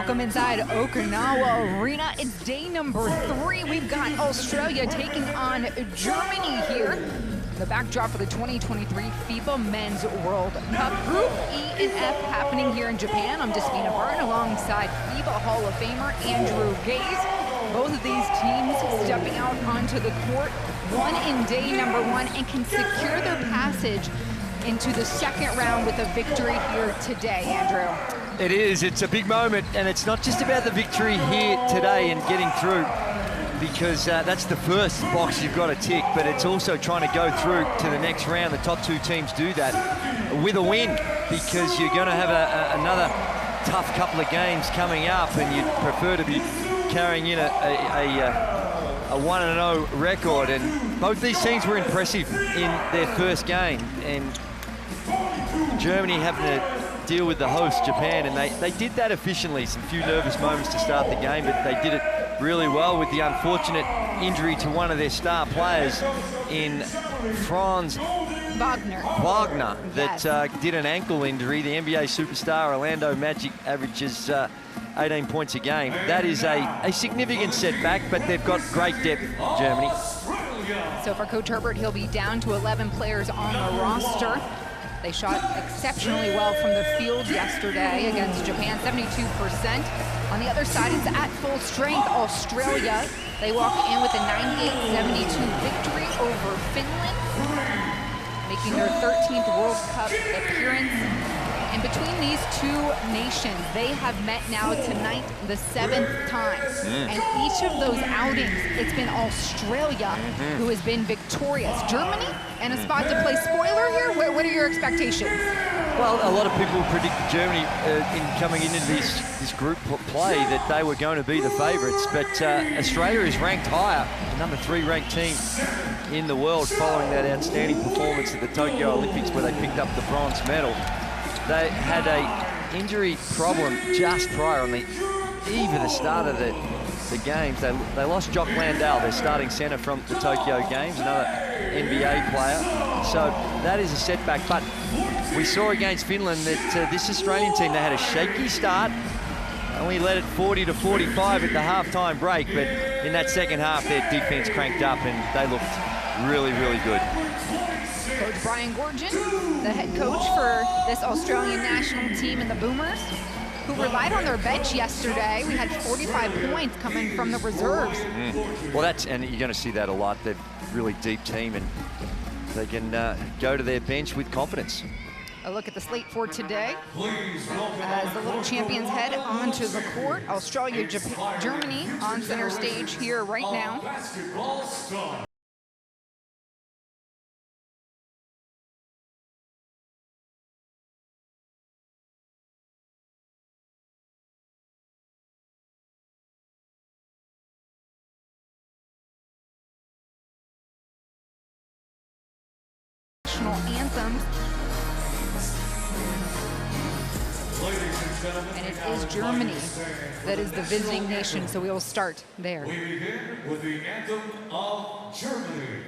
Welcome inside Okinawa Arena. It's day number 3. We've got Australia taking on Germany here. The backdrop for the 2023 FIBA Men's World Cup. Group E and F happening here in Japan. I'm Despina Burton alongside FIBA Hall of Famer Andrew Gaze. Both of these teams stepping out onto the court, one in day number 1, and can secure their passage into the second round with a victory here today, Andrew. It is. It's a big moment, and it's not just about the victory here today and getting through, because that's the first box you've got to tick, but it's also trying to go through to the next round. The top 2 teams do that with a win, because you're going to have another tough couple of games coming up, and you'd prefer to be carrying in a 1-0 record. And both these teams were impressive in their first game, and Germany having to deal with the host, Japan, and they did that efficiently. Some few nervous moments to start the game, but they did it really well, with the unfortunate injury to one of their star players in Franz Wagner that did an ankle injury. The NBA superstar Orlando Magic averages 18 points a game. That is a significant setback, but they've got great depth, Germany. So for Coach Herbert, he'll be down to 11 players on the roster. They shot exceptionally well from the field yesterday against Japan, 72%. On the other side, it's at full strength, Australia. They walk in with a 98-72 victory over Finland, making their 13th World Cup appearance. And between these two nations, they have met now tonight the 7th time. And each of those outings, it's been Australia who has been victorious. Germany, and a spot to play spoiler here, what are your expectations? Well, a lot of people predicted Germany in coming into this group play that they were going to be the favourites, but Australia is ranked higher, the number 3 ranked team in the world, following that outstanding performance at the Tokyo Olympics where they picked up the bronze medal. They had a injury problem just prior, on the eve of the start of the games. They lost Jock Landale, their starting centre from the Tokyo Games, another NBA player. So that is a setback. But we saw against Finland that this Australian team, they had a shaky start. Only led it 40-45 at the halftime break, but in that second half, their defense cranked up and they looked really, really good. Coach Brian Goorjian, the head coach for this Australian national team and the Boomers, who relied on their bench yesterday. We had 45 points coming from the reserves. Well, and you're going to see that a lot. They're a really deep team, and they can go to their bench with confidence. A look at the slate for today. As the little champions head onto the court, Australia, Japan, Germany on center stage here right now. Anthem, and it is Germany that is the visiting nation, so we will start there. We begin with the anthem of Germany.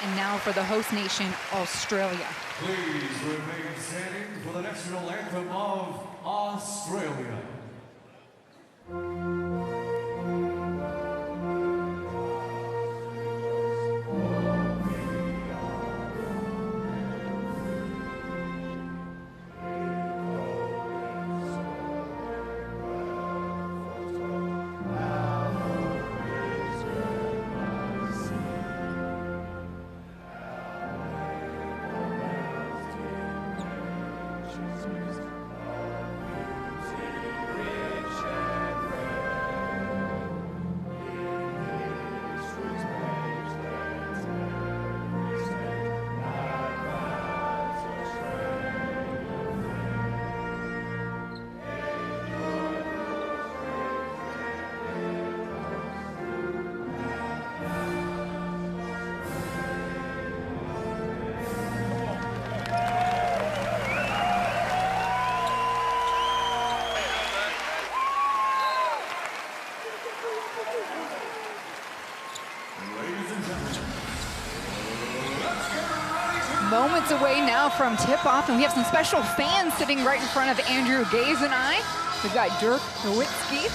And now for the host nation, Australia. Please remain standing for the national anthem of Australia. Moments away now from tip-off, and we have some special fans sitting right in front of Andrew Gaze and I. We've got Dirk Nowitzki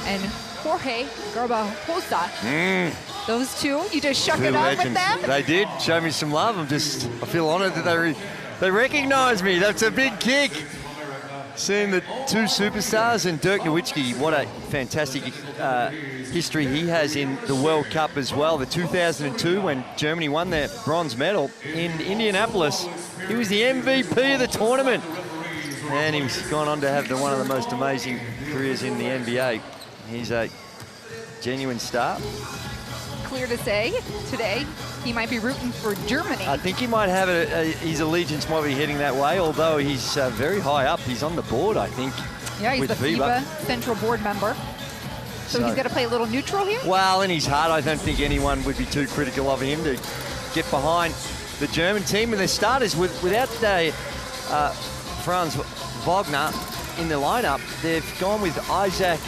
and Jorge Garbajosa. Those two, you just shook it up with them? They did show me some love. I feel honored that they recognize me. That's a big kick. Seeing the two superstars, and Dirk Nowitzki, what a fantastic history he has in the World Cup as well. The 2002, when Germany won their bronze medal in Indianapolis, he was the MVP of the tournament. And he's gone on to have one of the most amazing careers in the NBA. He's a genuine star. Clear to say, today, he might be rooting for Germany. I think he might have his allegiance might be heading that way, although he's very high up. He's on the board, I think. Yeah, he's the FIBA Central Board member. So he's got to play a little neutral here? Well, in his heart, I don't think anyone would be too critical of him to get behind the German team. And their starters, without Franz Wagner in the lineup, they've gone with Isaac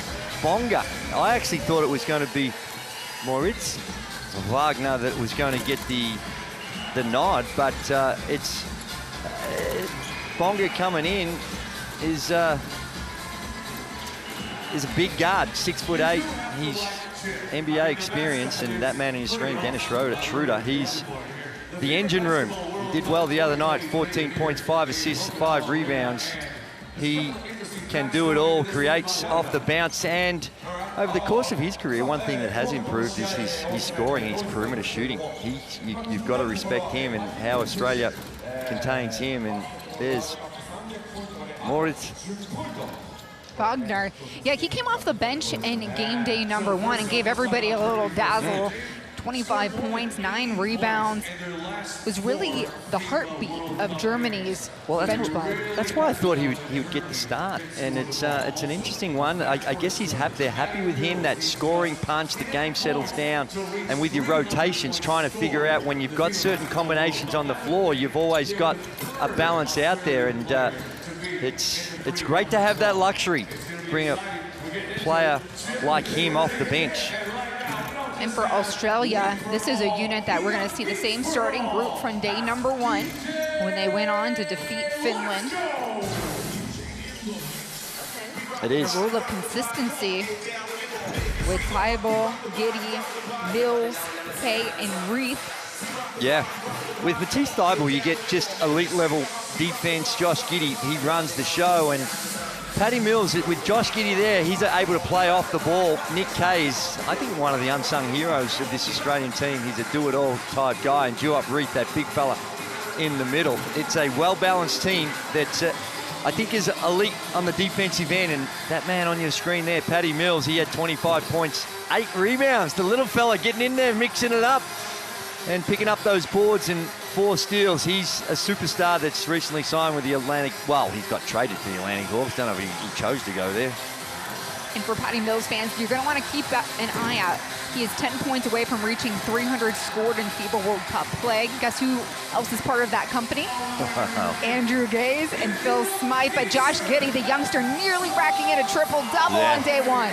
Bonga. I actually thought it was going to be Moritz Wagner that was going to get the nod, but it's Bonga coming in is a big guard, 6'8". He's NBA experience, and that man in his screen, Dennis Schroeder, he's the engine room. He did well the other night, 14 points, 5 assists, 5 rebounds. He can do it all, creates off the bounce, and over the course of his career, one thing that has improved is his scoring, his perimeter shooting. You've got to respect him and how Australia contains him. And there's Moritz Wagner. Yeah, he came off the bench in game day #1 and gave everybody a little dazzle. 25 points, 9 rebounds. Was really the heartbeat of Germany's bench play. That's why I thought he would get the start, and it's an interesting one. I guess they're happy with him, that scoring punch, the game settles down, and with your rotations, trying to figure out when you've got certain combinations on the floor, you've always got a balance out there, and it's great to have that luxury, bring a player like him off the bench. And for Australia, this is a unit that we're going to see the same starting group from day #1 when they went on to defeat Finland. It is. The rule of consistency with Thibault, Giddy, Mills, Pay, and Reith. Yeah, with Matisse Thibault, you get just elite level defense. Josh Giddey, he runs the show, and Patty Mills, with Josh Giddey there, he's able to play off the ball. Nick Kay is, I think, one of the unsung heroes of this Australian team. He's a do-it-all type guy, and Duop Reith, that big fella in the middle. It's a well-balanced team that I think is elite on the defensive end, and that man on your screen there, Patty Mills, he had 25 points, 8 rebounds. The little fella getting in there, mixing it up, and picking up those boards and 4 steals. He's a superstar that's recently signed with the Atlantic. Well, he's got traded to the Atlantic Hawks. Don't know if he chose to go there. And for Patty Mills fans, you're going to want to keep an eye out. He is 10 points away from reaching 300 scored in FIBA World Cup play. Guess who else is part of that company? Andrew Gaze and Phil Smythe. But Josh Giddey, the youngster, nearly racking in a triple-double on day 1.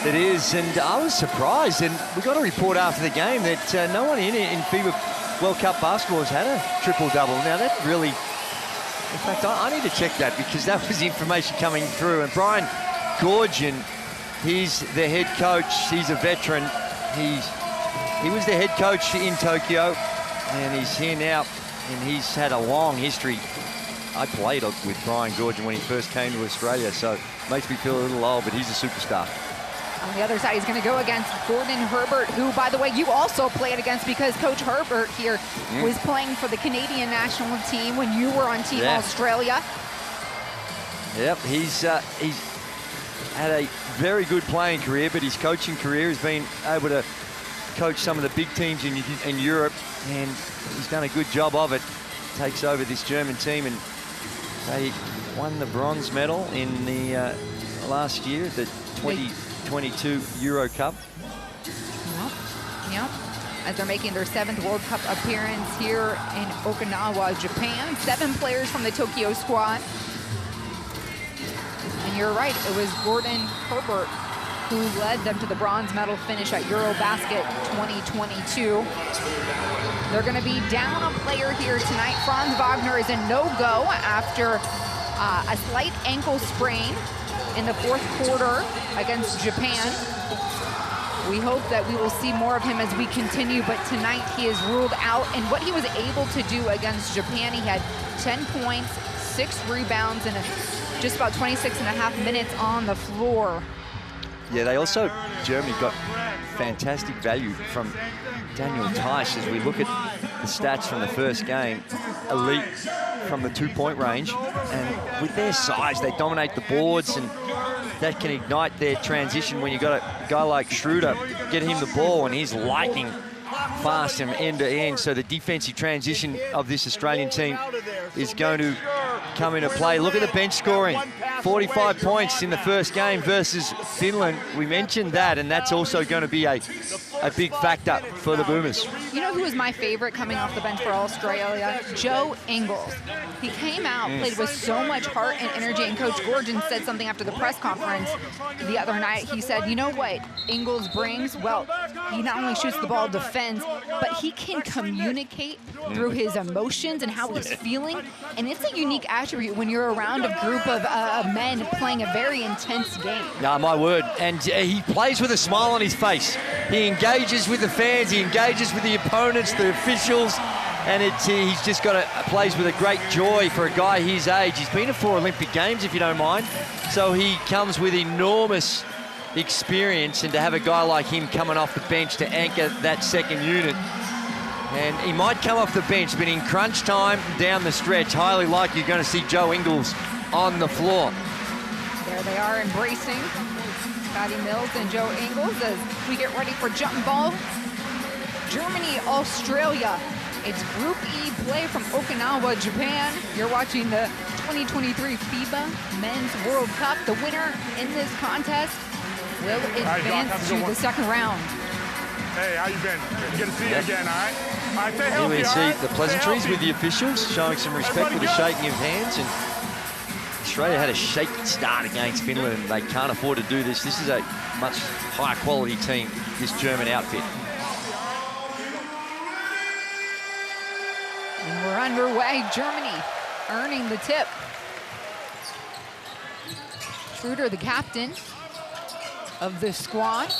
It is, and I was surprised, and we got a report after the game that no one in FIBA World Cup basketball has had a triple-double. Now that really, in fact, I need to check that, because that was the information coming through. And Brian Goorjian, he's the head coach. He's a veteran. He was the head coach in Tokyo, and he's here now, and he's had a long history. I played with Brian Goorjian when he first came to Australia, so it makes me feel a little old, but he's a superstar. On the other side, he's going to go against Gordon Herbert, who, by the way, you also played against, because Coach Herbert here was playing for the Canadian national team when you were on Team Australia. Yep, he's had a very good playing career, but his coaching career has been able to coach some of the big teams in Europe, and he's done a good job of it. Takes over this German team, and they won the bronze medal in the last year, the 2022 Euro Cup. Yep. As they're making their 7th World Cup appearance here in Okinawa, Japan. 7 players from the Tokyo squad. And you're right, it was Gordon Herbert who led them to the bronze medal finish at Eurobasket 2022. They're going to be down a player here tonight. Franz Wagner is a no-go after a slight ankle sprain in the 4th quarter against Japan. We hope that we will see more of him as we continue, but tonight he is ruled out. And what he was able to do against Japan, he had 10 points, 6 rebounds, and just about 26.5 minutes on the floor. Yeah, they also, Germany got fantastic value from Daniel Theis as we look at the stats from the first game. Elite from the 2-point range, and with their size, they dominate the boards, and that can ignite their transition when you got a guy like Schroeder, get him the ball, and he's lightning fast from end to end. So the defensive transition of this Australian team is going to come into play. Look at the bench scoring. 45 points in the first game versus Finland. We mentioned that, and that's also going to be a big factor for the Boomers. You know who was my favorite coming off the bench for Australia? Joe Ingles. He came out, played with so much heart and energy, and Coach Gordon said something after the press conference the other night. He said, you know what Ingles brings? Well, he not only shoots the ball, defends, but he can communicate through his emotions and how he's feeling, and it's a unique attribute when you're around a group of men playing a very intense game. Yeah, my word. And he plays with a smile on his face. He engages with the fans, he engages with the opponents, the officials, and he's just plays with a great joy for a guy his age. He's been to 4 Olympic Games, if you don't mind, so he comes with enormous experience, and to have a guy like him coming off the bench to anchor that second unit. And he might come off the bench, but in crunch time down the stretch, highly likely you're going to see Joe Ingles on the floor. There they are embracing Scotty Mills and Joe Ingles as we get ready for jump ball. Germany, Australia. It's Group E play from Okinawa, Japan. You're watching the 2023 FIBA Men's World Cup. The winner in this contest will advance to the second round. Hey, how you been? Good to see you again, all right? All right, stay healthy, Here we see the pleasantries with the the officials, showing some respect with the shaking of hands. And Australia had a shaky start against Finland, and they can't afford to do this. This is a much higher quality team, this German outfit. And we're underway. Germany earning the tip. Schroeder, the captain of this squad.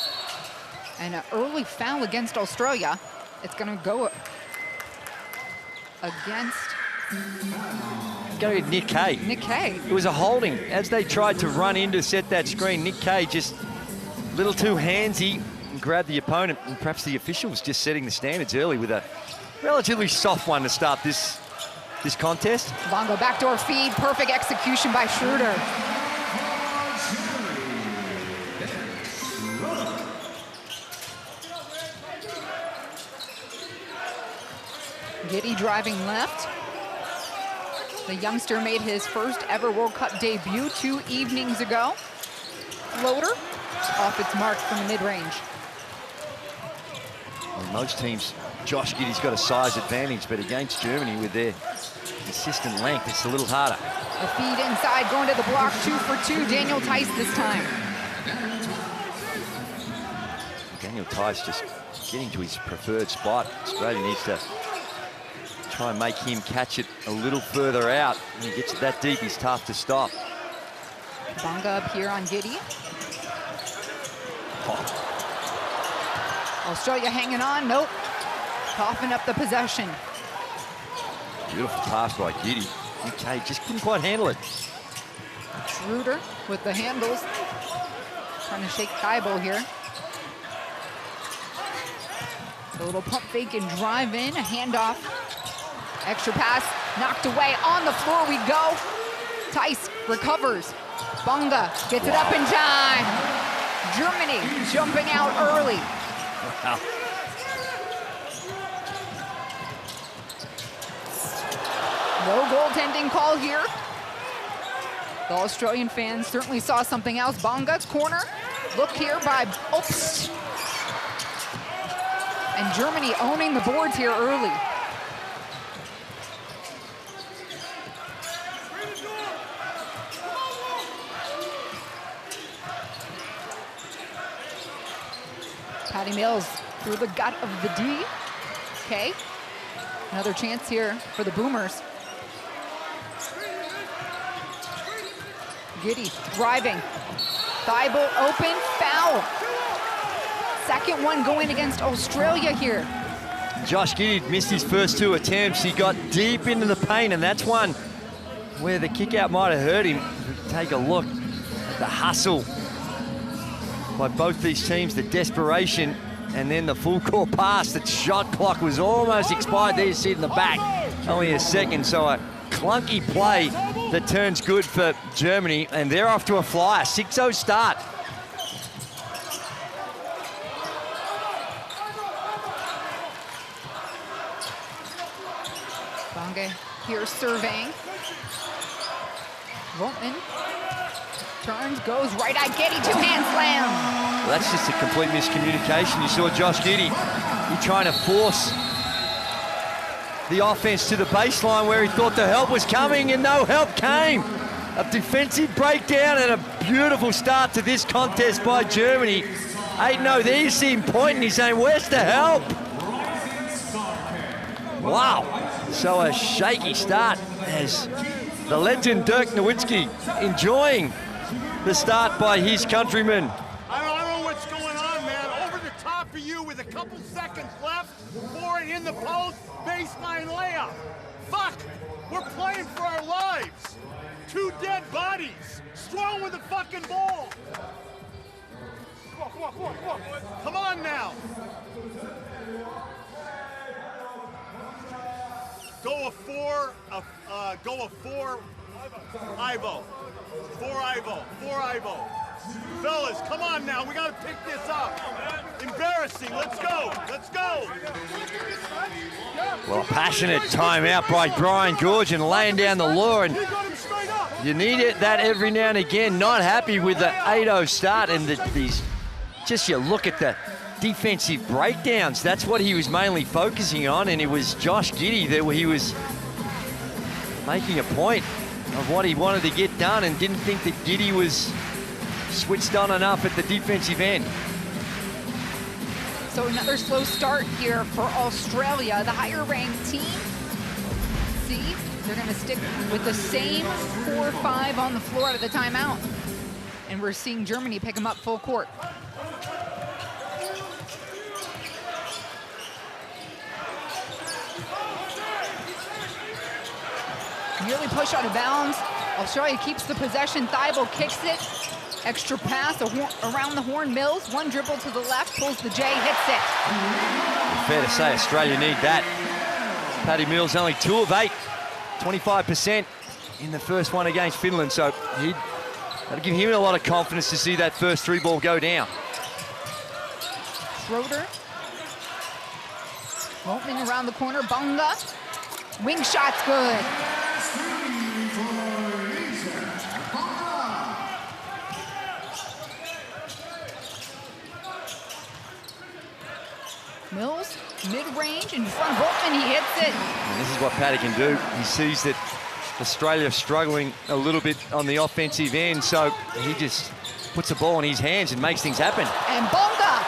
And an early foul against Australia. It's going to go against... Go with Nick Kay. Nick Kay. It was a holding. As they tried to run in to set that screen, Nick Kay just a little too handsy and grabbed the opponent, and perhaps the officials just setting the standards early with a relatively soft one to start this contest. Bongo backdoor feed, perfect execution by Schroeder. Giddey driving left. The youngster made his first ever World Cup debut 2 evenings ago. Floater off its mark from the mid-range. Well, most teams, Josh Giddey's got a size advantage, but against Germany with their consistent length, it's a little harder. The feed inside, going to the block, 2 for 2. Daniel Theis this time. Daniel Theis just getting to his preferred spot. Australia needs to try and make him catch it a little further out. When he gets it that deep, he's tough to stop. Bonga up here on Giddey. Australia hanging on, nope. Coughing up the possession. Beautiful pass by Giddey. UK just couldn't quite handle it. Schroeder with the handles. Trying to shake Thibault here. A little pump fake and drive in, a handoff. Extra pass, knocked away, on the floor we go. Tice recovers. Bonga gets it up in time. Germany jumping out early. Wow. No goaltending call here. The Australian fans certainly saw something else. Bonga's corner. Look here by Oops. And Germany owning the boards here early. Patty Mills through the gut of the D. Okay, another chance here for the Boomers. Giddy driving. Thibault open, foul. Second one going against Australia here. Josh Giddy missed his first 2 attempts. He got deep into the paint, and that's one where the kick out might have hurt him. Take a look at the hustle by both these teams, the desperation, and then the full court pass. The shot clock was almost expired. There you see it in the back. Only a second, so a clunky play that turns good for Germany, and they're off to a flyer. 6-0 start. Bonga here surveying. Voltman turns, goes right at Giddy, 2-hand slam. Well, that's just a complete miscommunication. You saw Josh Giddy, he trying to force the offense to the baseline where he thought the help was coming, and no help came. A defensive breakdown and a beautiful start to this contest by Germany. 8-0, there you see him pointing, he's saying, where's the help? Wow, so a shaky start as the legend Dirk Nowitzki enjoying the start by his countrymen. I don't know what's going on, man. Over the top of you with a couple seconds left, pour it in the post, baseline layup. Fuck, we're playing for our lives. 2 dead bodies, strong with the fucking ball. Come on now. Go a 4, Ivo. 4 Ivo. Fellas, come on now, we gotta pick this up. Embarrassing, let's go. Well, passionate timeout by Brian Goorjian, laying down the law, and you need that every now and again. Not happy with the 8-0 start, and these, just you look at the defensive breakdowns. That's what he was mainly focusing on, and it was Josh Giddy that he was making a point of what he wanted to get done, and didn't think that Giddy was switched on enough at the defensive end. So another slow start here for Australia, the higher-ranked team. See, they're going to stick with the same 4-5 on the floor out of the timeout. And we're seeing Germany pick them up full court. Nearly pushed out of bounds. Australia keeps the possession. Thibault kicks it. Extra pass around the horn. Mills, one dribble to the left, pulls the J, hits it. Fair to say Australia need that. Patty Mills only 2 of 8, 25% in the first one against Finland, so that'll give him a lot of confidence to see that first 3 ball go down. Schroeder. Voltman around the corner. Bonga. Wing shot's good. Mills, mid-range, in front of Voltman, he hits it. And this is what Patty can do. He sees that Australia struggling a little bit on the offensive end, so he just puts the ball in his hands and makes things happen. And Bonga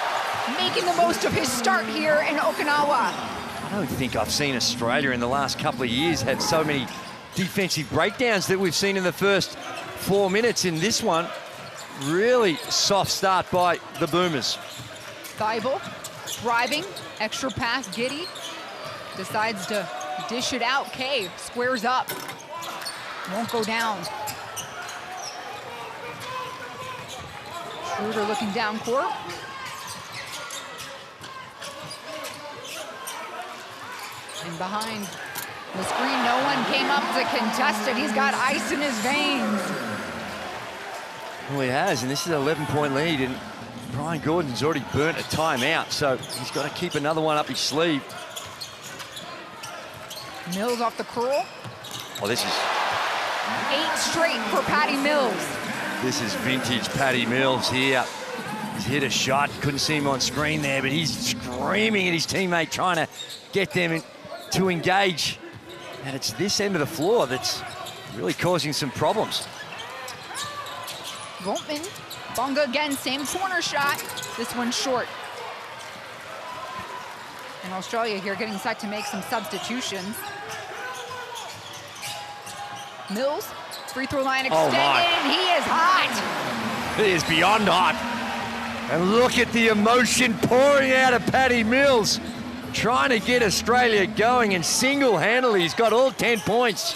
making the most of his start here in Okinawa. I don't think I've seen Australia in the last couple of years have so many defensive breakdowns that we've seen in the first 4 minutes. In this one, really soft start by the Boomers. Thibault driving, extra pass, Giddy decides to dish it out. K squares up, won't go down. Schroeder looking down court. And behind The screen, no one came up to contest it. He's got ice in his veins. Well, he has, and this is an 11-point lead, and Brian Gordon's already burnt a timeout, so he's got to keep another one up his sleeve. Mills off the curl. Oh, this is... 8 straight for Patty Mills. This is vintage Patty Mills here. He's hit a shot, couldn't see him on screen there, but he's screaming at his teammate, trying to get them to engage. And it's this end of the floor that's really causing some problems. Voltman, Bonga again, same corner shot. This one short. And Australia here getting set to make some substitutions. Mills, free throw line extended, he is hot. He is beyond hot. And look at the emotion pouring out of Patty Mills, trying to get Australia going, and single-handedly he's got all 10 points.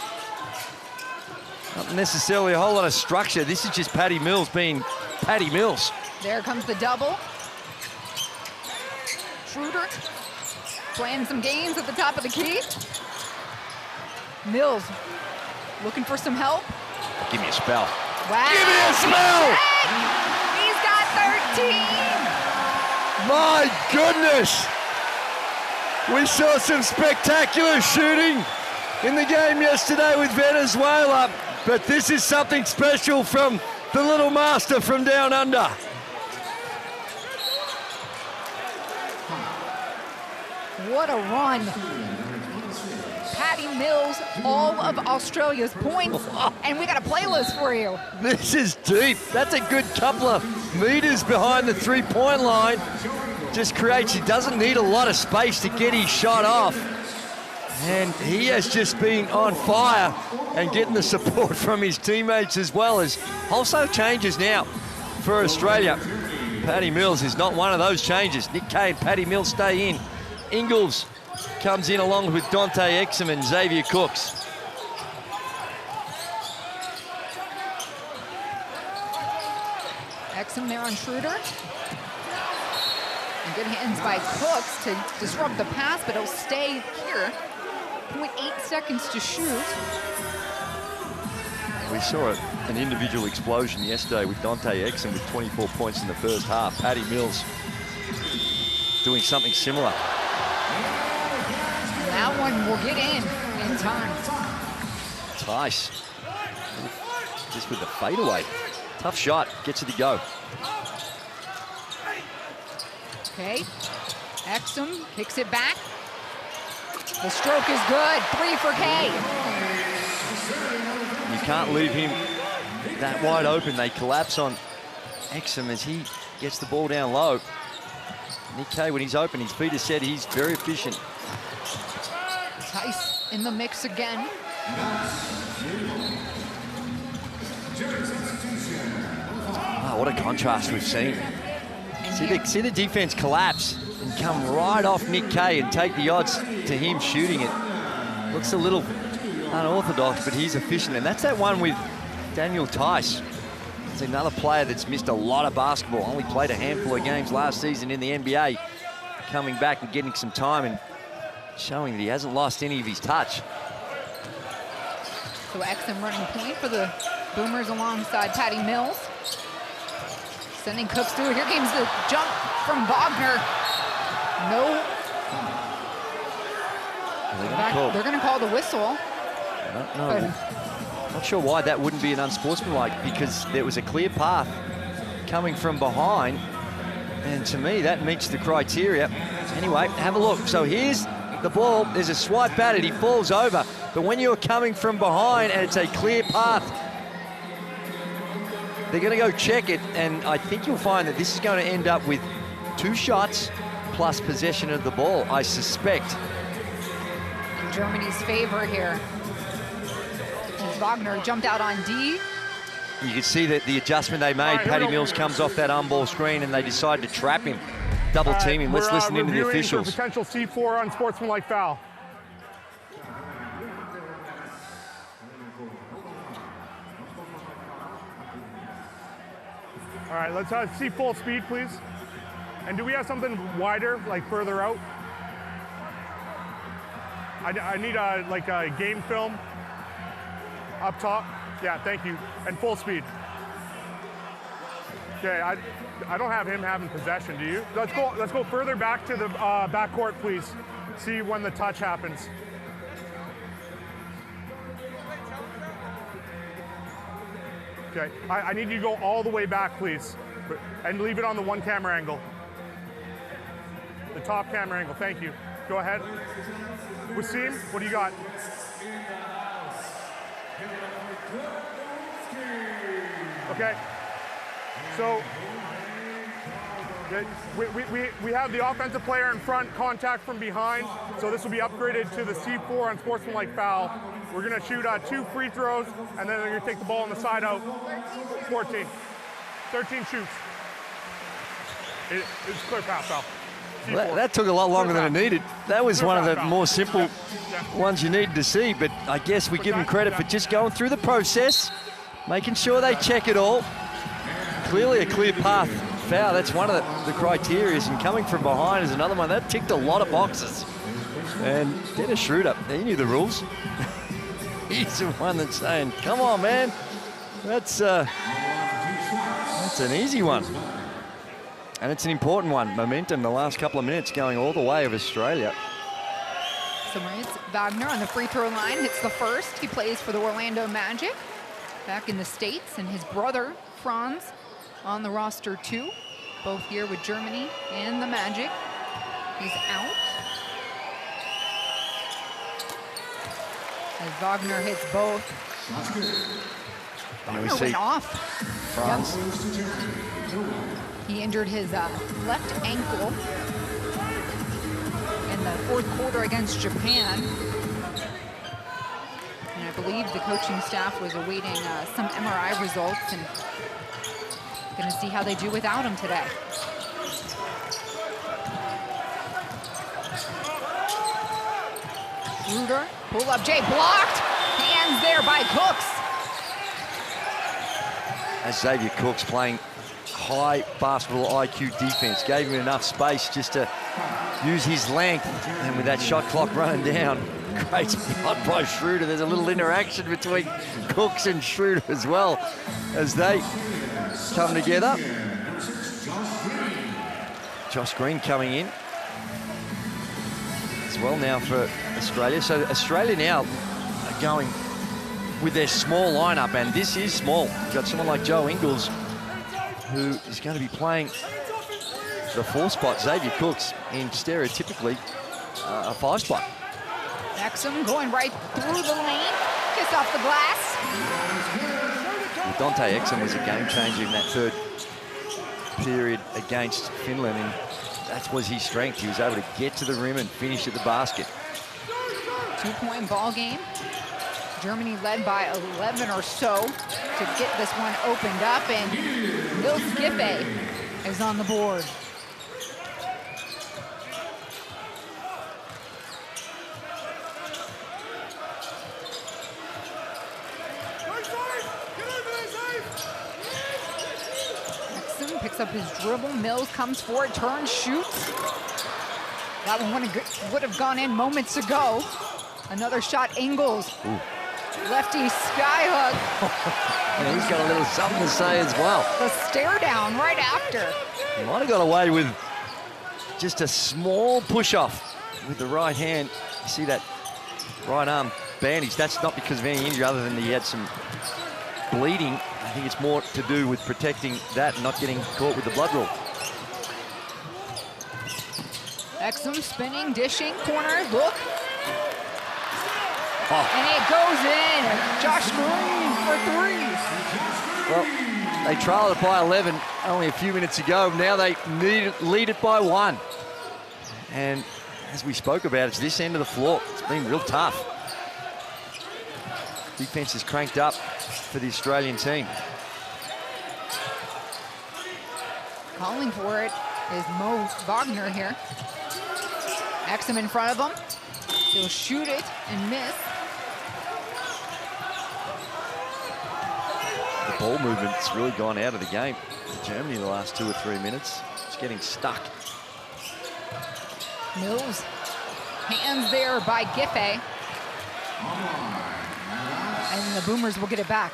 Not necessarily a whole lot of structure. This is just Patty Mills being Patty Mills. There comes the double. Schroeder playing some games at the top of the key. Mills looking for some help. Give me a spell. Wow. Give me a spell! He's got 13. My goodness! We saw some spectacular shooting in the game yesterday with Venezuela, but this is something special from the little master from down under. What a run. Patty Mills, all of Australia's points, and we got a playlist for you. This is deep. That's a good couple of meters behind the three-point line. Just creates, he doesn't need a lot of space to get his shot off. And he has just been on fire and getting the support from his teammates as well. As wholesale changes now for Australia. Patty Mills is not one of those changes. Nick Kay and Patty Mills stay in. Ingles comes in along with Dante Exum and Xavier Cooks. Exum there on Schroeder. And good hands by Cooks to disrupt the pass, but he'll stay here. 0.8 seconds to shoot. We saw an individual explosion yesterday with Dante Exum with 24 points in the first half. Patty Mills doing something similar. That one will get in time. Tice, just with the fadeaway. Tough shot, gets it to go. Okay, Exum kicks it back. The stroke is good, 3 for Kay. You can't leave him that wide open. They collapse on Exum as he gets the ball down low. Nick Kay, when he's open, his feet are set, he's very efficient. Tice in the mix again. Oh, what a contrast we've seen. See the defense collapse and come right off Nick Kay and take the odds to him shooting it. Looks a little unorthodox, but he's efficient. And that's that one with Daniel Tice. It's another player that's missed a lot of basketball, only played a handful of games last season in the NBA, coming back and getting some time and showing that he hasn't lost any of his touch. So Exum running point for the Boomers alongside Patty Mills. Sending Cooks through. Here comes the jump from Wagner. No. They're going to call the whistle. No. Not sure why that wouldn't be an unsportsmanlike, because there was a clear path coming from behind. And to me, that meets the criteria. Anyway, have a look. So here's the ball. There's a swipe at it. He falls over. But when you're coming from behind and it's a clear path, they're going to go check it. And I think you'll find that this is going to end up with 2 shots plus possession of the ball, I suspect. In Germany's favor here. Wagner jumped out on D. You can see that the adjustment they made. Patty Mills comes off that on-ball screen and they decide to trap him, double team him. Let's listen into the officials. Potential C4 unsportsmanlike foul. All right, let's see full speed, please. And do we have something wider, like further out? I need like a game film up top. Yeah, thank you. And full speed. Okay, I don't have him having possession, do you? Let's go further back to the back court, please. See when the touch happens. Okay, I need you to go all the way back, please. And leave it on the one camera angle. The top camera angle, thank you. Go ahead. Wasim, what do you got? Okay, so we have the offensive player in front, contact from behind, so this will be upgraded to the C4 on sportsmanlike foul. We're gonna shoot 2 free throws, and then they're gonna take the ball on the side out. 14, 13 shoots. It's clear pass foul. Well, that took a lot longer than it needed. That was one of the more simple ones you needed to see, but I guess we give them credit for just going through the process, making sure they check it all. Clearly a clear path foul. That's one of the criteria, and coming from behind is another one. That ticked a lot of boxes. And Dennis Schroeder, he knew the rules. He's the one that's saying, come on, man. That's an easy one. And it's an important one. Momentum the last couple of minutes going all the way of Australia. So Moritz Wagner on the free throw line hits the first. He plays for the Orlando Magic back in the States, and his brother, Franz, on the roster too. Both here with Germany and the Magic. He's out. As Wagner hits both. And we Wagner see went off. Franz. Yep. He injured his left ankle in the fourth quarter against Japan. And I believe the coaching staff was awaiting some MRI results, and going to see how they do without him today. Schroeder, pull up, Jay blocked. Hands there by Cooks. As Xavier Cooks playing high basketball IQ defense, gave him enough space just to use his length, and with that shot clock running down, great spot by Schroeder. There's a little interaction between Cooks and Schroeder as well as they come together. Josh Green coming in as well now for Australia. So Australia now are going with their small lineup, and this is small. You've got someone like Joe Ingles, who is going to be playing the 4 spot. Xavier Cooks in stereotypically a 5 spot. Exum going right through the lane, kiss off the glass. Dante Exum was a game changer in that third period against Finland, and that was his strength. He was able to get to the rim and finish at the basket. 2-point ball game. Germany led by 11 or so to get this one opened up, and Nils Gippe is on the board. Exum picks up his dribble. Mills comes for it, turns, shoots. That one would have gone in moments ago. Another shot, Ingles. Ooh. Lefty sky hook. And he's got a little something to say as well. The stare down right after. He might have got away with just a small push off with the right hand. You see that right arm bandage. That's not because of any injury other than he had some bleeding. I think it's more to do with protecting that and not getting caught with the blood rule. Exum spinning, dishing, corner, look. Oh. And it goes in. Josh Green for 3. Well, they trailed it by 11 only a few minutes ago. Now they lead it by 1. And as we spoke about, it's this end of the floor. It's been real tough. Defense is cranked up for the Australian team. Calling for it is Mo Wagner here. Exum in front of him. He'll shoot it and miss. The ball movement's really gone out of the game for Germany the last 2 or 3 minutes. It's getting stuck. Mills Hands there by Giffey. And the Boomers will get it back.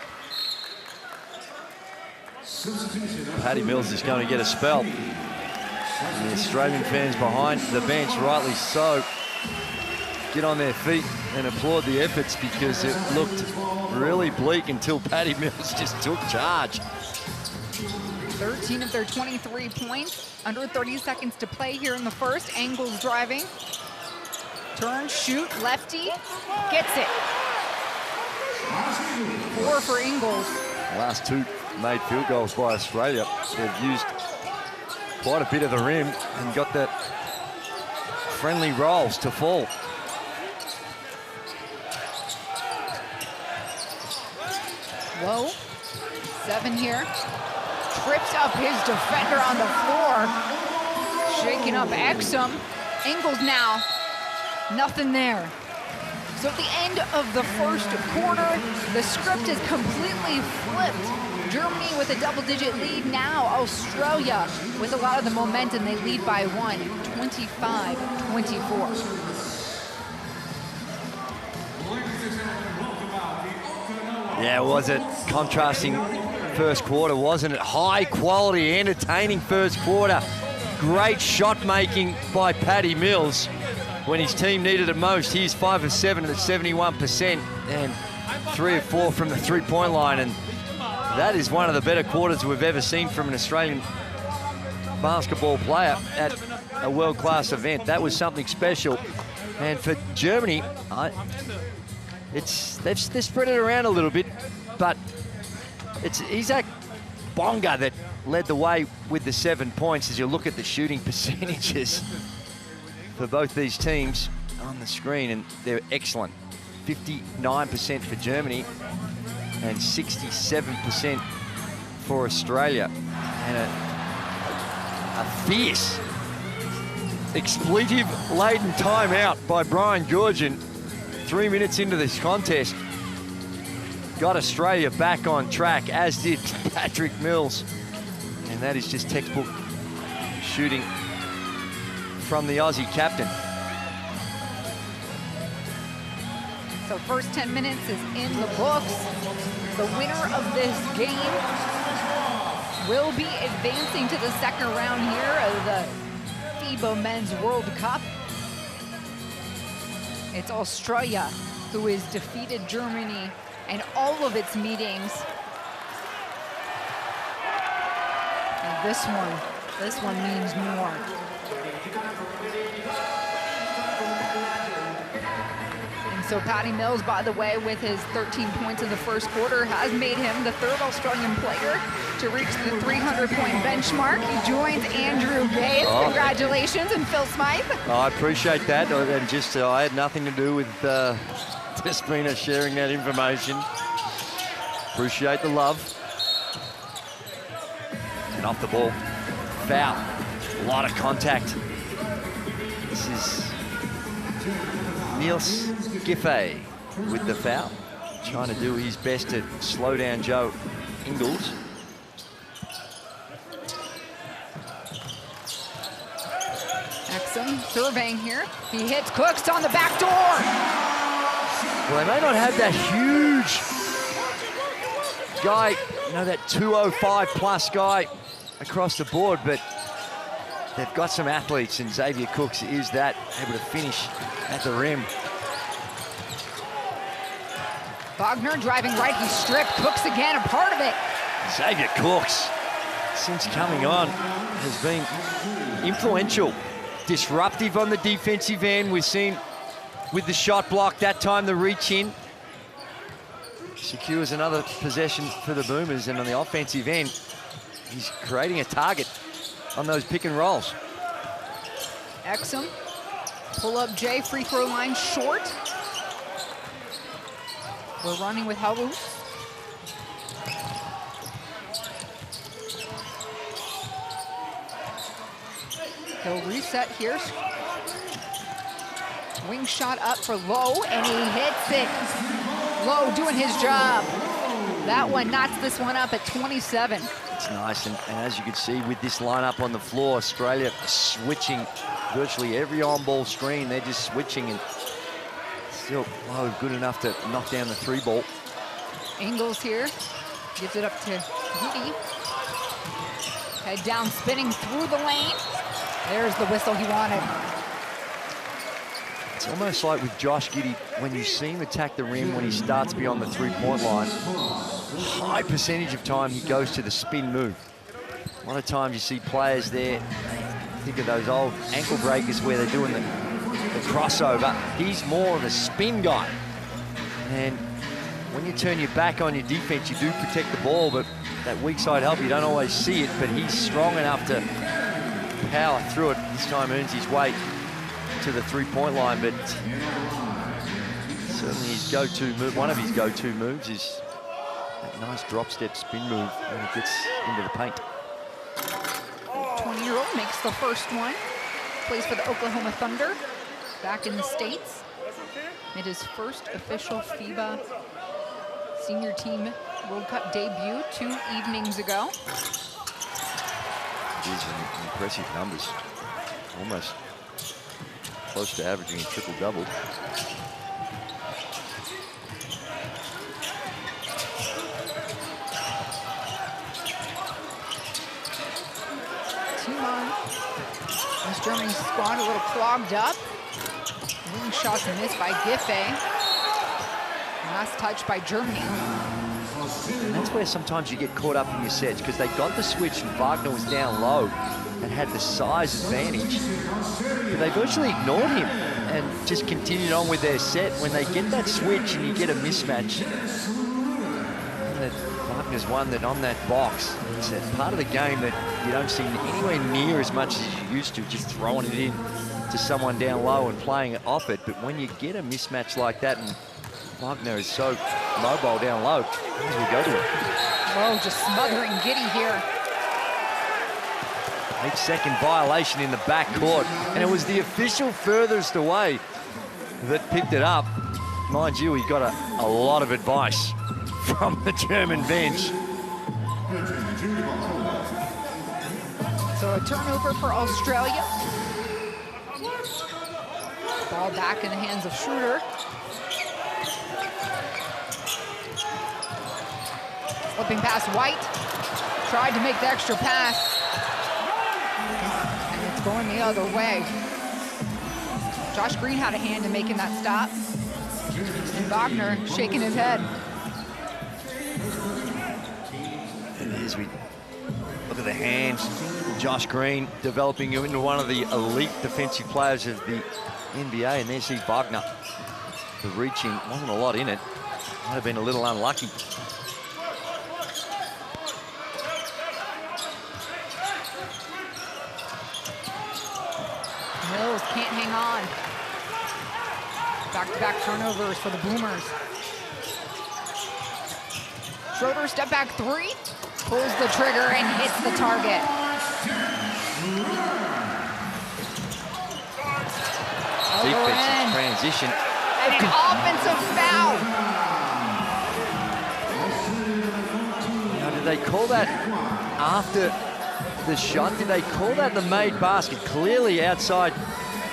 Patty Mills is going to get a spell. And the Australian fans behind the bench, rightly so, get on their feet and applaud the efforts because it looked really bleak until Patty Mills just took charge. 13 of their 23 points. Under 30 seconds to play here in the first. Engels driving. Turn, shoot, lefty. Gets it. 4 for Engels. Last 2 made field goals by Australia. They've used quite a bit of the rim and got that friendly rolls to fall. Low, 7 here. Trips up his defender on the floor. Shaking up Exum. Engels now, nothing there. So at the end of the first quarter, the script is completely flipped. Germany with a double-digit lead now. Australia with a lot of the momentum. They lead by 1, 25-24. Yeah, was it contrasting first quarter, wasn't it? High quality, entertaining first quarter. Great shot making by Patty Mills when his team needed it most. He's 5 of 7 at 71% and 3 of 4 from the three-point line. And that is one of the better quarters we've ever seen from an Australian basketball player at a world-class event. That was something special. And for Germany, they've spread it around a little bit, but it's Isaac Bonga that led the way with the 7 points as you look at the shooting percentages for both these teams on the screen, and they're excellent. 59% for Germany and 67% for Australia. And a fierce, expletive-laden timeout by Brian Goorjian 3 minutes into this contest got Australia back on track, as did Patrick Mills. And that is just textbook shooting from the Aussie captain. So first 10 minutes is in the books. The winner of this game will be advancing to the second round here of the FIBA Men's World Cup. It's Australia who has defeated Germany in all of its meetings. And this one means more. And so Patty Mills, by the way, with his 13 points in the first quarter, has made him the third Australian player to reach the 300-point benchmark. He joins Andrew Gaze. Congratulations, and Phil Smythe. I appreciate that, and just I had nothing to do with Despina sharing that information. Appreciate the love. And off the ball, foul. A lot of contact. This is Niels Giffey with the foul, trying to do his best to slow down Joe Ingles. Exum surveying here. He hits Cooks on the back door. Well, they may not have that huge guy, you know, that 205 plus guy across the board, but they've got some athletes, and Xavier Cooks is that, able to finish at the rim. Wagner driving right, he stripped. Cooks again, a part of it. Xavier Cooks, since coming on, has been influential, disruptive on the defensive end. We've seen with the shot block, that time the reach in. Secures another possession for the Boomers, and on the offensive end, he's creating a target on those pick and rolls. Exum, pull up Jay, free throw line short. We're running with Halus. He'll reset here. Wing shot up for Lowe, and he hits it. Lowe doing his job. That one knocks this one up at 27. It's nice, and as you can see with this lineup on the floor, Australia switching virtually every on-ball screen. They're just switching, and still good enough to knock down the 3 ball. Ingles here, gives it up to Giddy. Head down, spinning through the lane. There's the whistle he wanted. It's almost like with Josh Giddy, when you see him attack the rim when he starts beyond the 3-point line, high percentage of time he goes to the spin move. A lot of times you see players there, think of those old ankle breakers where they're doing the crossover. He's more of a spin guy. And when you turn your back on your defense, you do protect the ball, but that weak side help, you don't always see it, but he's strong enough to power through it. This time earns his way to the 3-point line, but certainly his go-to move, one of his go-to moves is that nice drop step spin move when he gets into the paint. 20-year-old makes the first one. Plays for the Oklahoma Thunder back in the States. Made his first official FIBA senior team World Cup debut 2 evenings ago. These are impressive numbers. Almost close to averaging a triple-double. This German squad a little clogged up. Wing shots missed by Giffey. Last touch by Germany. And that's where sometimes you get caught up in your sets, because they got the switch and Wagner was down low and had the size advantage. But they virtually ignored him and just continued on with their set. When they get that switch and you get a mismatch, and Wagner's one that on that box, it's that part of the game that you don't see anywhere near as much as you used to, just throwing it in to someone down low and playing it off it. But when you get a mismatch like that, and Wagner is so mobile down low, we go to it. Oh, just smothering Giddy here. 8-second violation in the backcourt, and it was the official furthest away that picked it up. Mind you, he got a lot of advice from the German bench. So a turnover for Australia. Ball back in the hands of Schroeder. Slipping past White. Tried to make the extra pass. And it's going the other way. Josh Green had a hand in making that stop. And Wagner shaking his head. And as we look at the hands, Josh Green developing into one of the elite defensive players of the NBA, and there's Wagner. The reaching, wasn't a lot in it. Might have been a little unlucky. Mills can't hang on. Back-to-back turnovers for the Boomers. Schroeder step back 3, pulls the trigger and hits the target. Defensive transition. And an offensive foul. Now, did they call that after the shot? Did they call that the made basket? Clearly outside,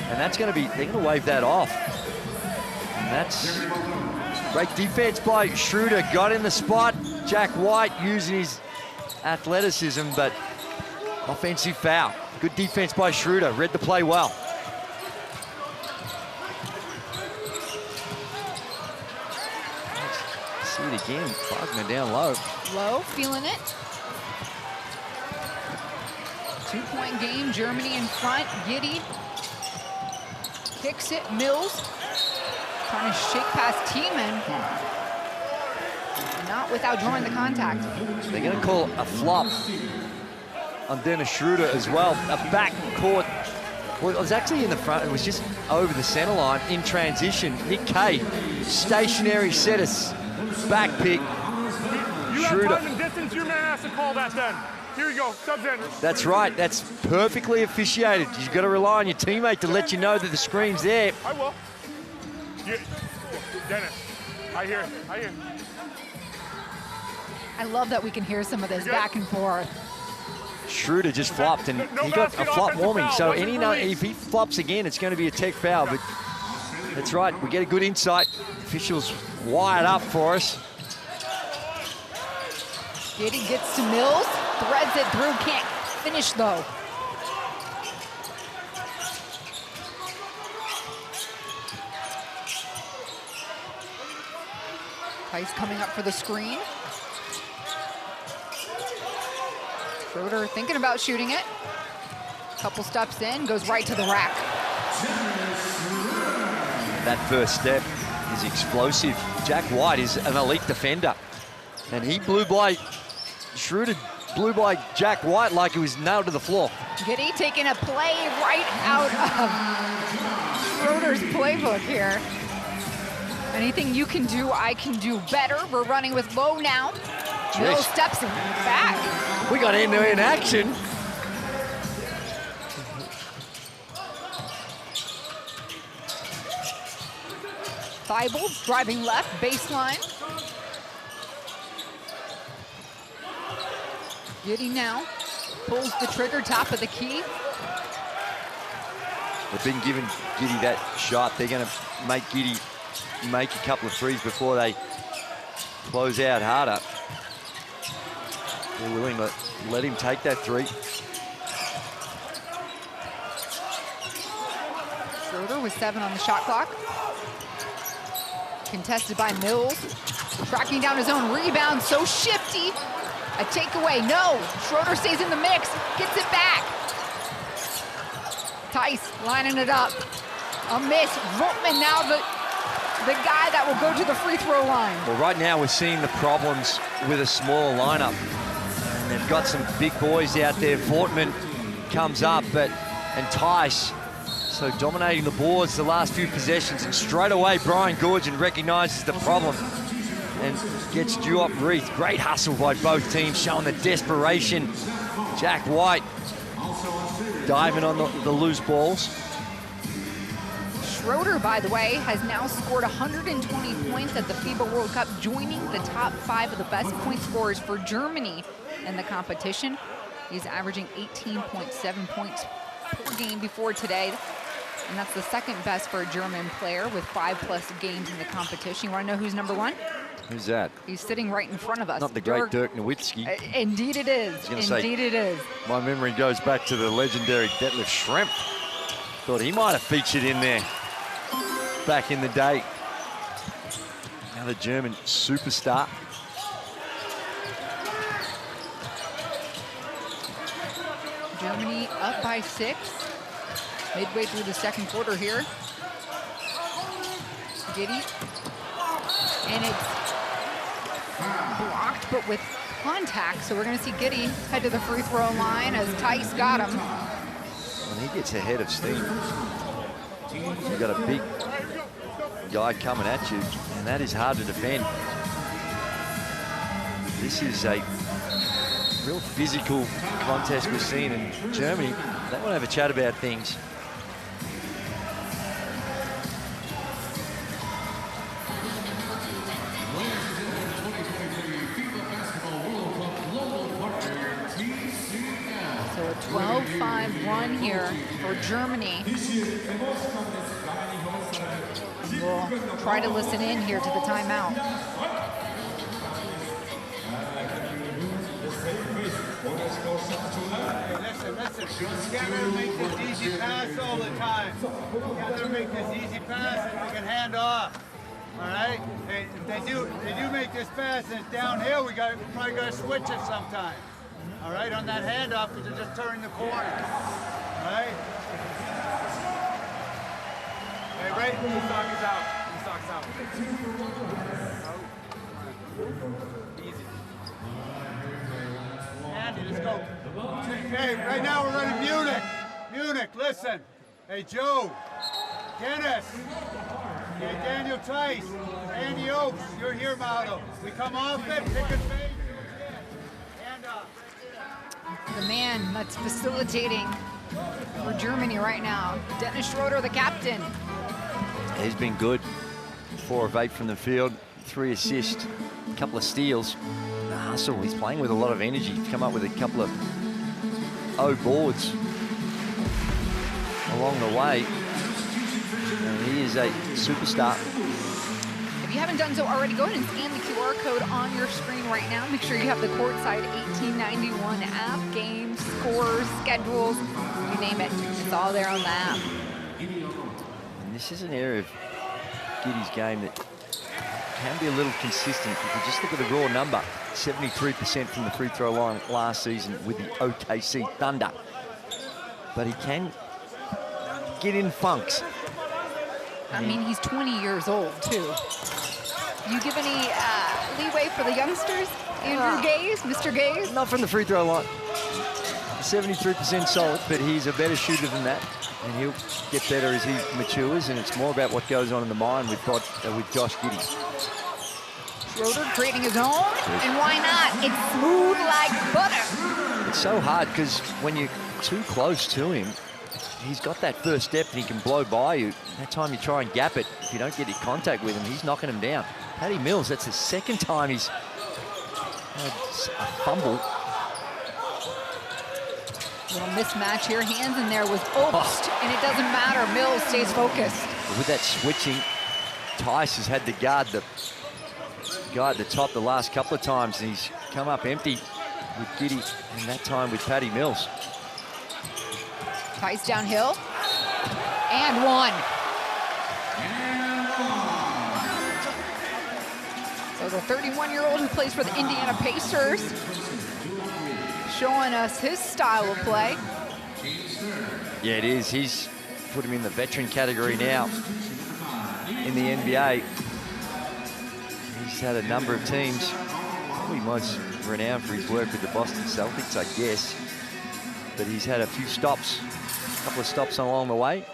and that's going to be, they're going to wave that off. And that's great defense by Schroeder. Got in the spot. Jack White using his athleticism, but offensive foul. Good defense by Schroeder. Read the play well. Let's see it again. Wagner down low. Low, feeling it. 2-point game, Germany in front. Giddy kicks it. Mills trying to shake past Tiemann. Not without drawing the contact. They're going to call a flop on Dennis Schroeder as well. A backcourt. Well, it was actually in the front. It was just over the center line in transition. Nick Kay, stationary setters, back pick. You Schroeder. have time and distance, your man has to call that then. Here you go, subs in. That's right. That's perfectly officiated. You've got to rely on your teammate to let you know that the screen's there. I will. Dennis, I hear. I love that we can hear some of this back and forth. Schroeder just flopped, and he got a flop warming. So if he flops again, it's going to be a tech foul. But that's right, we get a good insight. Officials wired up for us. Giddey gets to Mills, threads it through, can't finish though. Tice coming up for the screen. Schroeder thinking about shooting it. Couple steps in, goes right to the rack. That first step is explosive. Jack White is an elite defender. And he blew by, Schroeder blew by Jack White like he was nailed to the floor. Giddey taking a play right out of Schroeder's playbook here. Anything you can do, I can do better. We're running with low now. Mills steps back. We got end-to-end action. Thibault driving left, baseline. Giddey now pulls the trigger, top of the key. They've been giving Giddey that shot. They're going to make Giddey make a couple of threes before they close out harder. They're willing to let him take that three. Schroeder with 7 on the shot clock. Contested by Mills. Tracking down his own rebound, so shifty. A takeaway, no. Schroeder stays in the mix, gets it back. Tice lining it up. A miss. Rootman now the guy that will go to the free throw line. Well, right now we're seeing the problems with a smaller lineup. And they've got some big boys out there. Fortman comes up, and Tice, so dominating the boards the last few possessions. And straight away, Brian Goorjian recognizes the problem and gets Duop Reith. Great hustle by both teams, showing the desperation. Jack White diving on the loose balls. Schroeder, by the way, has now scored 120 points at the FIBA World Cup, joining the top 5 of the best point scorers for Germany in the competition. He's averaging 18.7 points per game before today, and that's the second best for a German player with 5+ games in the competition. You want to know who's number 1? Who's that? He's sitting right in front of us. Not the great Dirk Nowitzki. Indeed it is. Indeed it is. My memory goes back to the legendary Detlef Schrempf. Thought he might have featured in there back in the day. Another German superstar. Germany up by 6. Midway through the second quarter here. Giddey. And it's blocked, but with contact. So we're going to see Giddey head to the free throw line as Tice got him. When he gets ahead of steam, you've got a big guy coming at you, and that is hard to defend. This is a real physical contest we've seen in Germany. They want to have a chat about things. So a 12-5 run here for Germany. And we'll try to listen in here to the timeout. Listen, you gotta make this easy pass all the time. You gotta make this easy pass and we can hand off. All right? If they do make this pass and it's downhill, we probably gotta switch it sometime. All right, on that handoff, because they're just turning the corner. All right? Hey, right? The sock is out. The sock's out. Easy. Andy, let's go. Hey, right now we're running Munich. Munich, listen. Hey, Joe. Dennis. Hey, Daniel Tice. Andy Oakes, you're here, model. We come off it, pick and fade. Hand up. The man that's facilitating for Germany right now, Dennis Schroeder, the captain. He's been good. 4 of 8 from the field, 3 assists, a couple of steals. hustle. He's playing with a lot of energy. He's come up with a couple of O boards along the way. And he is a superstar. If you haven't done so already, go ahead and scan the QR code on your screen right now. Make sure you have the Courtside 1891 app, games, scores, schedules, you name it. It's all there on the app. And this is an area of Giddy's game that can be a little consistent. If you just look at the raw number, 73% from the free throw line last season with the OKC Thunder. But he can get in funks. I mean, he's 20 years old, too. You give any leeway for the youngsters? Andrew Gaze, Mr. Gaze? Not from the free throw line. 73% solid, but he's a better shooter than that. And he'll get better as he matures, and it's more about what goes on in the mind with Josh Giddey. Schroeder creating his own, and why not? It's smooth like butter. It's so hard because when you're too close to him, he's got that first step and he can blow by you. That time you try and gap it, if you don't get in contact with him, he's knocking him down. Patty Mills, that's the second time he's had a fumble. Little mismatch here, hands in there was Obst, and it doesn't matter, Mills stays focused. With that switching, Tice has had to guard the guy at the top the last couple of times, and he's come up empty with Giddey, and that time with Patty Mills. Tice downhill, and one. So the 31-year-old who plays for the Indiana Pacers, showing us his style of play. Yeah, it is. He's put him in the veteran category now in the NBA. He's had a number of teams. Probably most renowned for his work with the Boston Celtics, I guess. But he's had a few stops, a couple of stops along the way.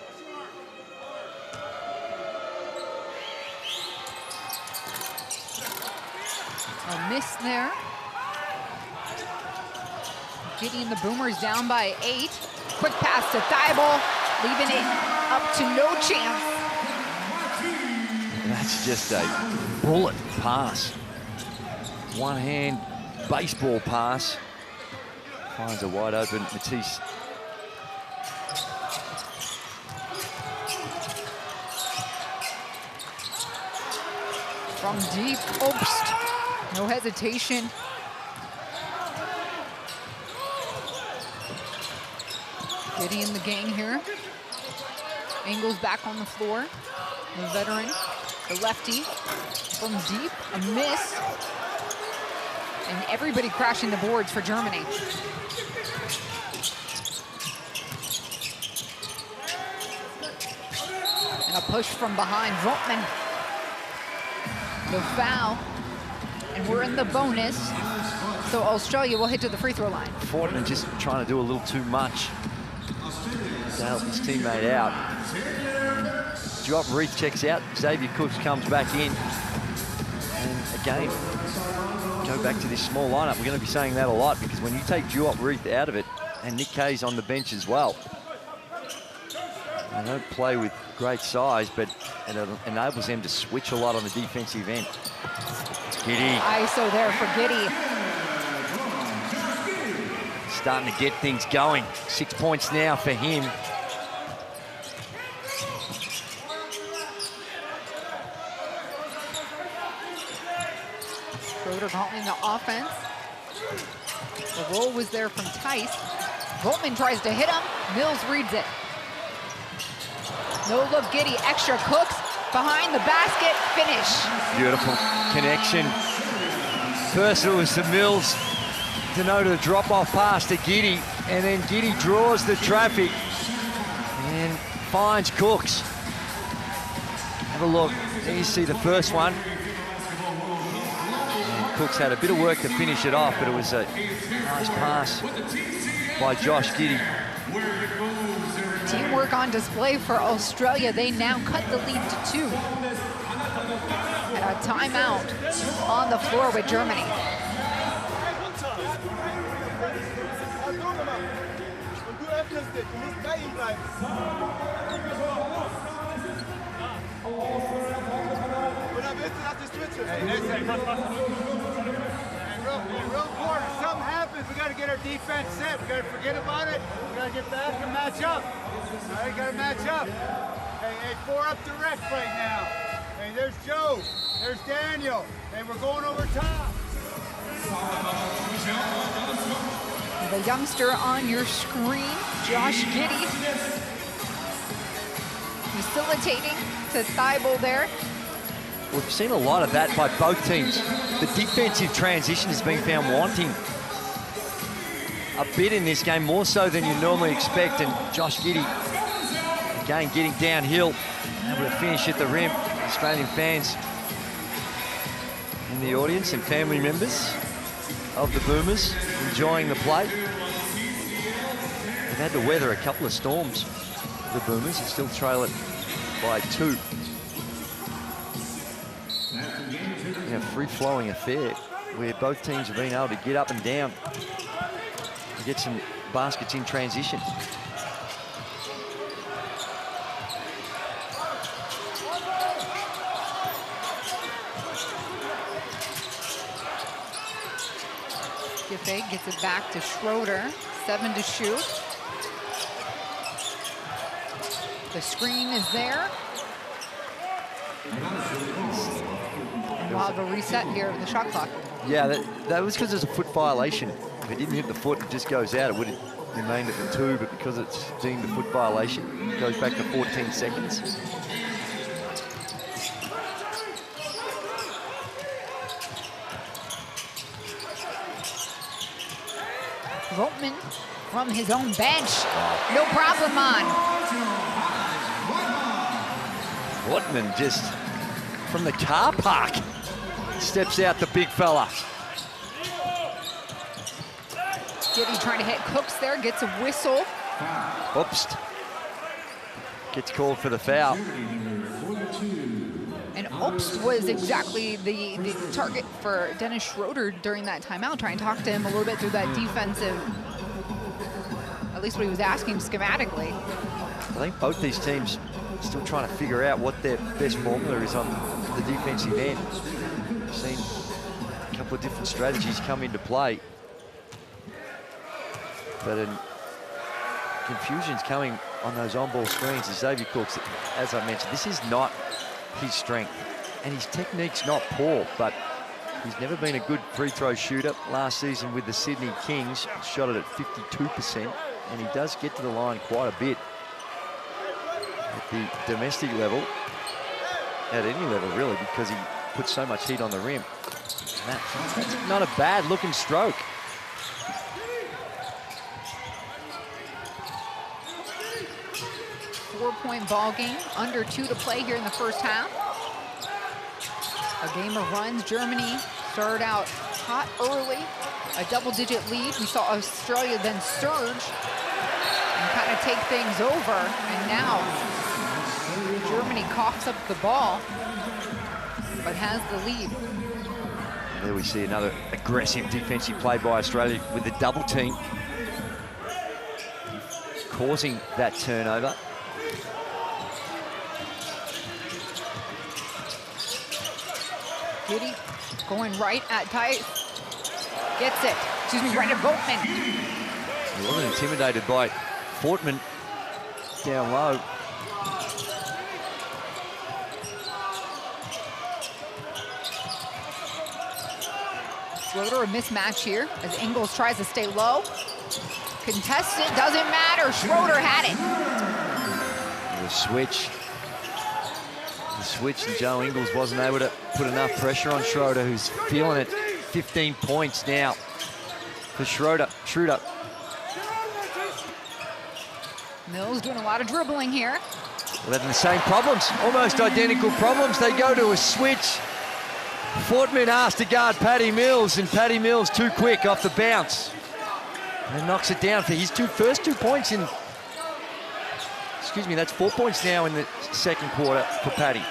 A miss there. Giddey and the Boomers down by 8. Quick pass to Thibault, leaving it up to no chance. That's just a bullet pass. One hand baseball pass. Finds a wide open Matisse. From deep, Obst. No hesitation. Giddey in the game here. Ingles back on the floor. The veteran, the lefty, from deep, a miss. And everybody crashing the boards for Germany. And a push from behind, Voltman. The foul, and we're in the bonus. So Australia will hit to the free throw line. Fortman just trying to do a little too much to help his teammate out. Duop Reith checks out. Xavier Cooks comes back in. And again, go back to this small lineup. We're going to be saying that a lot because when you take Duop Reith out of it, and Nick Kay's on the bench as well, they don't play with great size, but it enables them to switch a lot on the defensive end. Giddey. ISO there for Giddey. Starting to get things going. 6 points now for him. Schroeder calling the offense. The roll was there from Tice. Voltman tries to hit him. Mills reads it. No look, Giddey, extra Cooks. Behind the basket, finish. Beautiful connection. First it was to Mills to know to drop off pass to Giddey, and then Giddey draws the traffic and finds Cooks. Have a look. There you see the first one. And Cooks had a bit of work to finish it off, but it was a nice pass by Josh Giddey. Teamwork on display for Australia. They now cut the lead to 2. And a timeout on the floor with Germany. real important. If something happens, we got to get our defense set. We got to forget about it. We got to get back and match up. All right, got to match up. Hey, 4 up direct right now. Hey, there's Joe. There's Daniel. Hey, we're going over top. The youngster on your screen, Josh Giddey, facilitating to Thibault there. We've seen a lot of that by both teams. The defensive transition has been found wanting a bit in this game, more so than you normally expect. And Josh Giddey, again, getting downhill, able to finish at the rim. Australian fans in the audience and family members of the Boomers enjoying the play. They've had to weather a couple of storms, the Boomers, and still trail it by 2. A free-flowing affair where both teams have been able to get up and down and get some baskets in transition. Giffey gets it back to Schroeder, 7 to shoot. The screen is there. And we'll have a reset here of the shot clock. Yeah, that was because there's a foot violation. If it didn't hit the foot, it just goes out. It would have remained at the 2, but because it's deemed a foot violation, it goes back to 14 seconds. Votman from his own bench. No problem on. Votman just from the car park steps out the big fella. Giddey trying to hit Cooks there, gets a whistle. Oops. Gets called for the foul. And Obst was exactly the target for Dennis Schroeder during that timeout, trying to talk to him a little bit through that defensive, at least what he was asking schematically. I think both these teams still trying to figure out what their best formula is on the defensive end. We've seen a couple of different strategies come into play. But confusion's coming on those on-ball screens. Xavier Cooks, as I mentioned, this is not his strength, and his technique's not poor, but he's never been a good free throw shooter. Last season with the Sydney Kings, shot it at 52%, and he does get to the line quite a bit at the domestic level, at any level really, because he puts so much heat on the rim. That's not a bad looking stroke. Four-point ball game, under 2 to play here in the first half. A game of runs. Germany started out hot early, a double-digit lead. We saw Australia then surge and kind of take things over, and now Germany coughs up the ball, but has the lead. There we see another aggressive defensive play by Australia with the double team, causing that turnover. Giddey going right at Tice. Gets it. Excuse me, right at Votman. He wasn't intimidated by Fortman down low. Schroeder a mismatch here as Ingles tries to stay low. Contested, doesn't matter. Schroeder had it. The switch. And Joe Ingles wasn't able to put enough pressure on Schroeder, who's feeling it. 15 points now for Schroeder. Mills doing a lot of dribbling here. Well, they're having the same problems, almost identical problems. They go to a switch. Fortman asked to guard Patty Mills, and Patty Mills too quick off the bounce. And knocks it down for his first 2 points in, excuse me, that's 4 points now in the second quarter for Patty.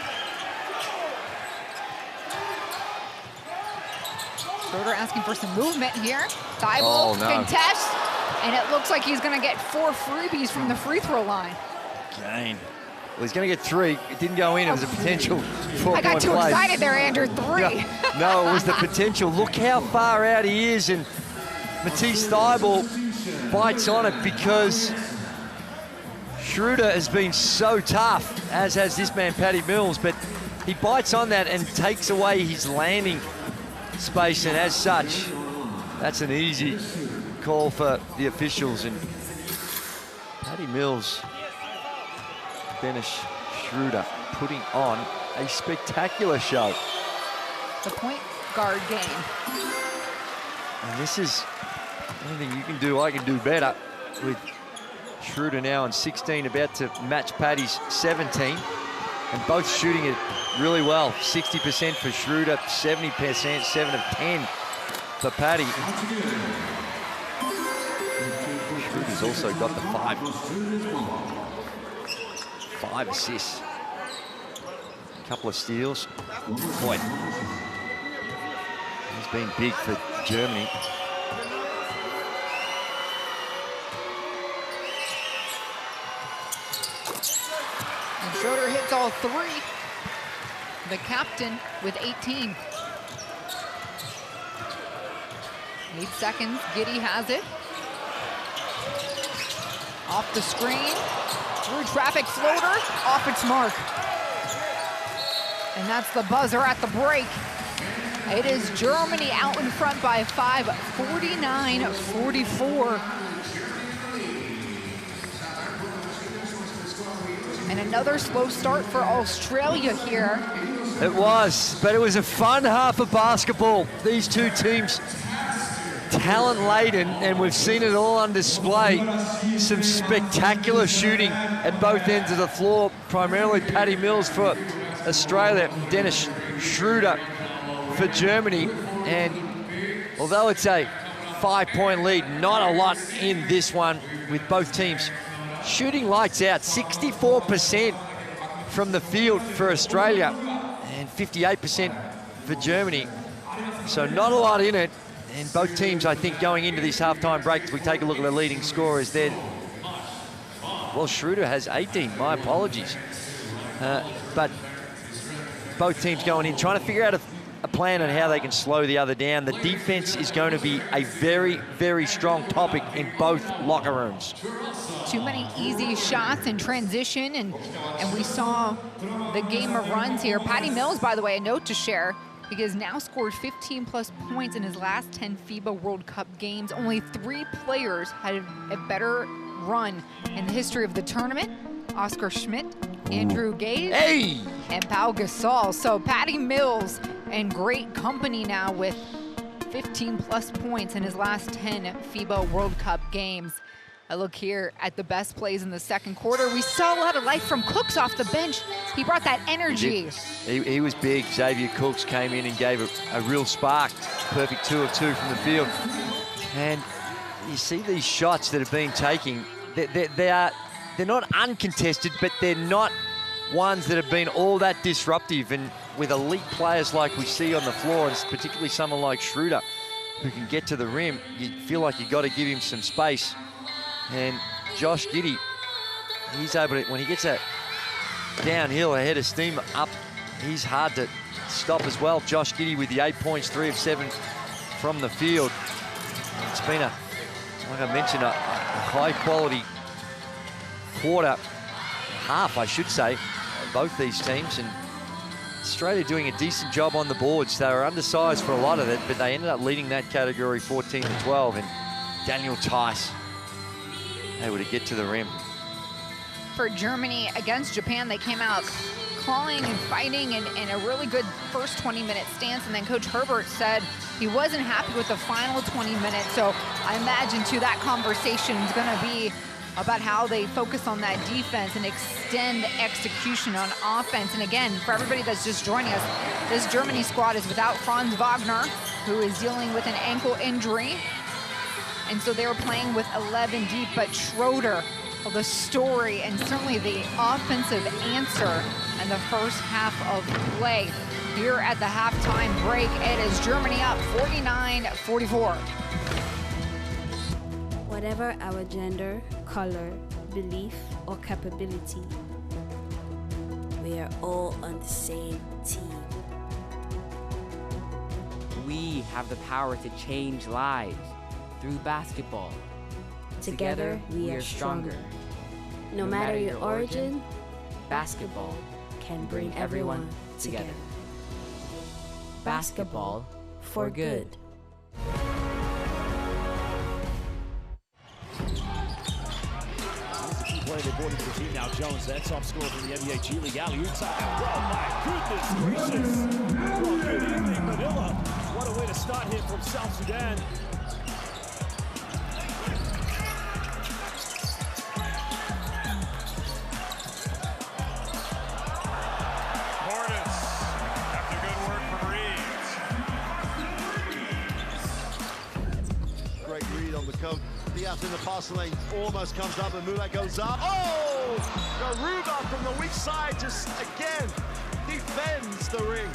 Schroeder asking for some movement here. Thibault contests, and it looks like he's going to get 4 freebies from the free throw line. Again, Well, he's going to get 3. It didn't go in. It was a potential 4-point play. I got too excited there, Andrew. 3. No, it was the potential. Look how far out he is, and Matisse Thybulle bites on it because Schroeder has been so tough, as has this man, Patty Mills, but he bites on that and takes away his landing space, and as such, that's an easy call for the officials. And Patty Mills, Dennis Schroeder putting on a spectacular show. The point guard game. And this is anything you can do, I can do better, with Schroeder now on 16, about to match Patty's 17, and both shooting it really well. 60% for Schroeder, 70%, 7 of 10 for Patty. Schroeder's also got the 5 assists. A couple of steals. Boy, he's been big for Germany. And Schroeder hits all 3. The captain with 18. 8 seconds, Giddey has it. Off the screen, through traffic, floater, off its mark. And that's the buzzer at the break. It is Germany out in front by 5, 49-44. And another slow start for Australia here. It was, but it was a fun half of basketball. These two teams, talent-laden, and we've seen it all on display. Some spectacular shooting at both ends of the floor, primarily Patty Mills for Australia, Dennis Schroeder for Germany. And although it's a 5-point lead, not a lot in this one with both teams shooting lights out. 64% from the field for Australia and 58% for Germany. So not a lot in it. And both teams, I think, going into this halftime break, as we take a look at the leading scorers there. Well, Schroeder has 18, my apologies. But both teams going in, trying to figure out a plan on how they can slow the other down. The defense is going to be a very, very strong topic in both locker rooms. Too many easy shots in transition, and we saw the game of runs here. Patty Mills, by the way, a note to share, he has now scored 15+ points in his last 10 FIBA World Cup games. Only 3 players had a better run in the history of the tournament: Oscar Schmidt, Andrew Gaze, and Pau Gasol. So Patty Mills in great company now with 15+ points in his last 10 FIBA World Cup games. I look here at the best plays in the second quarter. We saw a lot of life from Cooks off the bench. He brought that energy. He was big. Xavier Cooks came in and gave a real spark. Perfect 2 of 2 from the field. And you see these shots that have been taken. They're not uncontested, but they're not ones that have been all that disruptive. And with elite players like we see on the floor, and particularly someone like Schroeder, who can get to the rim, you feel like you got to give him some space. And Josh Giddey, he's able to, when he gets that downhill ahead of steam up, he's hard to stop as well. Josh Giddey with the 8 points, 3 of 7 from the field. It's been like I mentioned, a high-quality quarter, half, I should say, both these teams. And Australia doing a decent job on the boards. They were undersized for a lot of it, but they ended up leading that category 14-12. And Daniel Tice able to get to the rim. For Germany against Japan, they came out clawing and fighting in a really good first 20-minute stance, and then Coach Herbert said he wasn't happy with the final 20 minutes. So I imagine too that conversation is going to be about how they focus on that defense and extend execution on offense. And again, for everybody that's just joining us, this Germany squad is without Franz Wagner, who is dealing with an ankle injury. And so they were playing with 11 deep, but Schroeder, the story and certainly the offensive answer in the first half of play. Here at the halftime break, it is Germany up 49-44. Whatever our gender, color, belief, or capability, we are all on the same team. We have the power to change lives through basketball. Together, we are stronger. No matter your origin, basketball can bring everyone together. Basketball for good. Play they boarded the team now. Jones, that top scorer from the NBA G League. Alley-oop time. Oh my goodness gracious! Well, good evening, Manila. What a way to start here from South Sudan. Hornets after good work from Reeves. Great read on the coach. Diaz in the passing lane, almost comes up and Mula goes up. Oh! Garuba from the weak side just again defends the ring.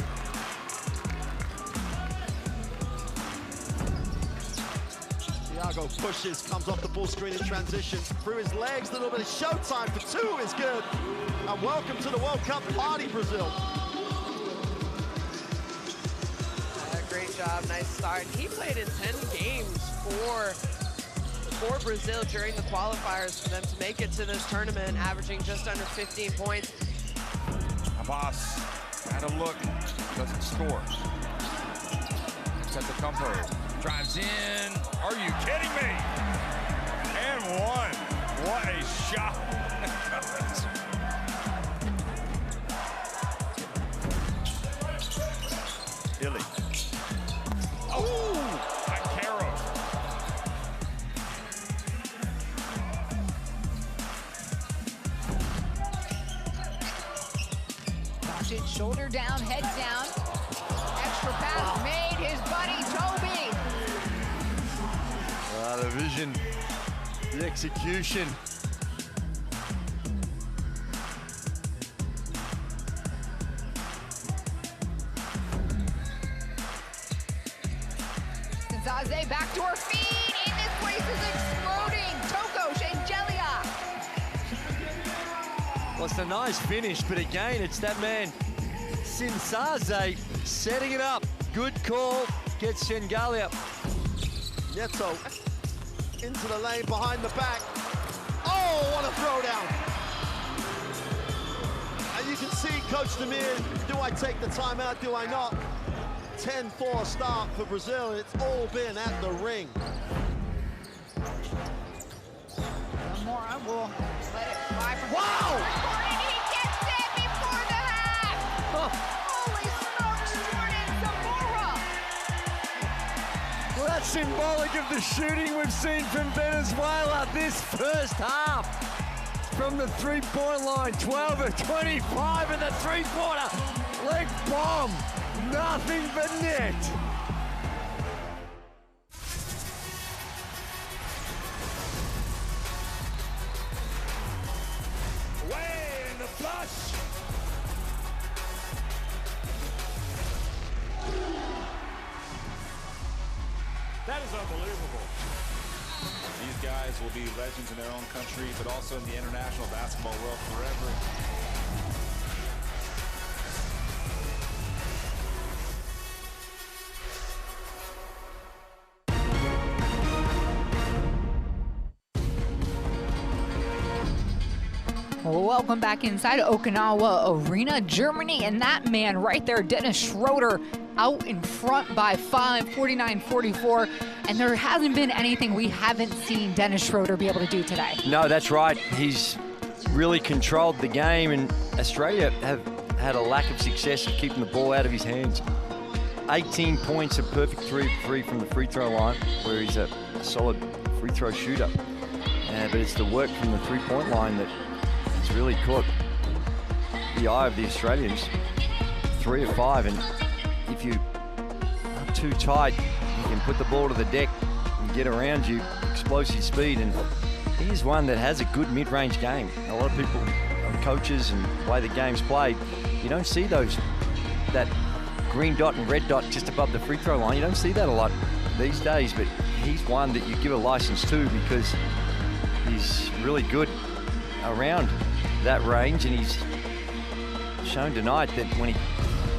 Thiago pushes, comes off the ball screen in transition. Through his legs, a little bit of showtime for two is good. And welcome to the World Cup party, Brazil. Great job, nice start. He played in 10 games for Brazil during the qualifiers for them to make it to this tournament, averaging just under 15 points. Abbas had a look, doesn't score. Set the compo, drives in. Are you kidding me? And one. What a shot. Illy. Oh, Caro. Shoulder down, head down. Extra pass made, his buddy Toby. The vision, the execution. Zaze back to her feet, and this place is exploding. Toko Shengelia. Well, it's a nice finish, but again, it's that man, Sinsaze, setting it up. Good call, gets Shengelia. Neto into the lane behind the back. Oh, what a throwdown. And you can see Coach Demir, do I take the timeout, do I not? 10-4 start for Brazil, and it's all been at the ring. One more, I will let it fly from Wow! the court, and he gets it before the half! Holy smokes, Jordan Zamora! Well, that's symbolic of the shooting we've seen from Venezuela this first half. From the three-point line, 12 of 25 in the three-pointer. Leg bomb, nothing but net. Way in the flush. That is unbelievable. These guys will be legends in their own country, but also in the international basketball world forever. Welcome back inside Okinawa Arena, Germany, and that man right there, Dennis Schroeder, out in front by 5, 49-44, and there hasn't been anything we haven't seen Dennis Schroeder be able to do today. No, that's right. He's really controlled the game, and Australia have had a lack of success of keeping the ball out of his hands. 18 points, a perfect 3 from the free throw line, where he's a solid free throw shooter. But it's the work from the three-point line that has really caught the eye of the Australians. 3 of 5, and if you are too tight, you can put the ball to the deck and get around you, explosive speed, and he is one that has a good mid-range game. A lot of people, coaches and the way the game's played, you don't see that green dot and red dot just above the free throw line. You don't see that a lot these days, but he's one that you give a license to because he's really good around that range, and he's shown tonight that when he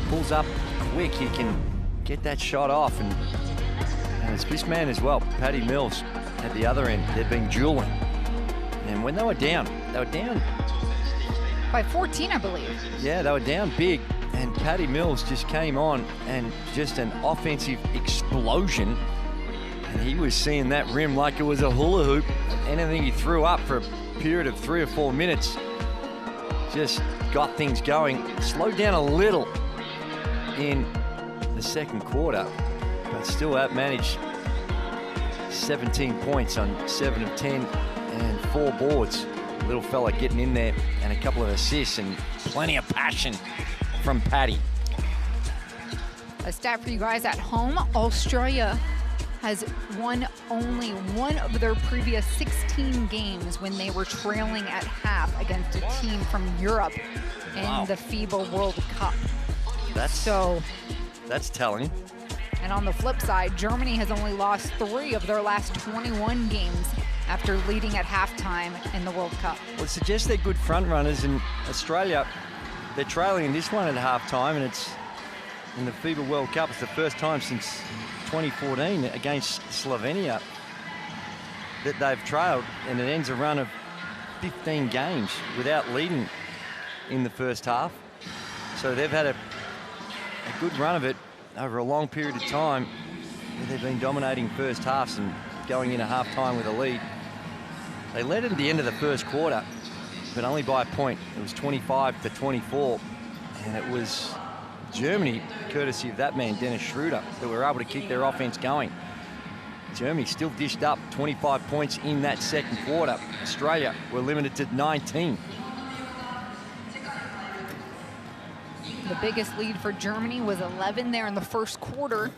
pulls up quick, he can get that shot off. And it's this man as well, Patty Mills, at the other end. They've been dueling. And when they were down by 14, I believe. Yeah, they were down big, and Patty Mills just came on and just an offensive explosion. And he was seeing that rim like it was a hula hoop. Anything he threw up for a period of 3 or 4 minutes just got things going. Slowed down a little in the second quarter, but still outmanaged. 17 points on 7 of 10 and 4 boards. Little fella getting in there and a couple of assists and plenty of passion from Patty. A stat for you guys at home, Australia has won only one of their previous 16 games when they were trailing at half against a team from Europe in the FIBA World Cup. That's telling. And on the flip side, Germany has only lost 3 of their last 21 games after leading at halftime in the World Cup. Well, it suggests they're good front runners, and Australia, they're trailing in this one at halftime, and it's in the FIBA World Cup. It's the first time since 2014 against Slovenia that they've trailed, and it ends a run of 15 games without leading in the first half. So they've had a good run of it over a long period of time. They've been dominating first halves and going into halftime with a lead. They led at the end of the first quarter, but only by a point. It was 25-24, and it was Germany, courtesy of that man, Dennis Schroeder, that were able to keep their offense going. Germany still dished up 25 points in that second quarter. Australia were limited to 19. The biggest lead for Germany was 11 there in the first quarter.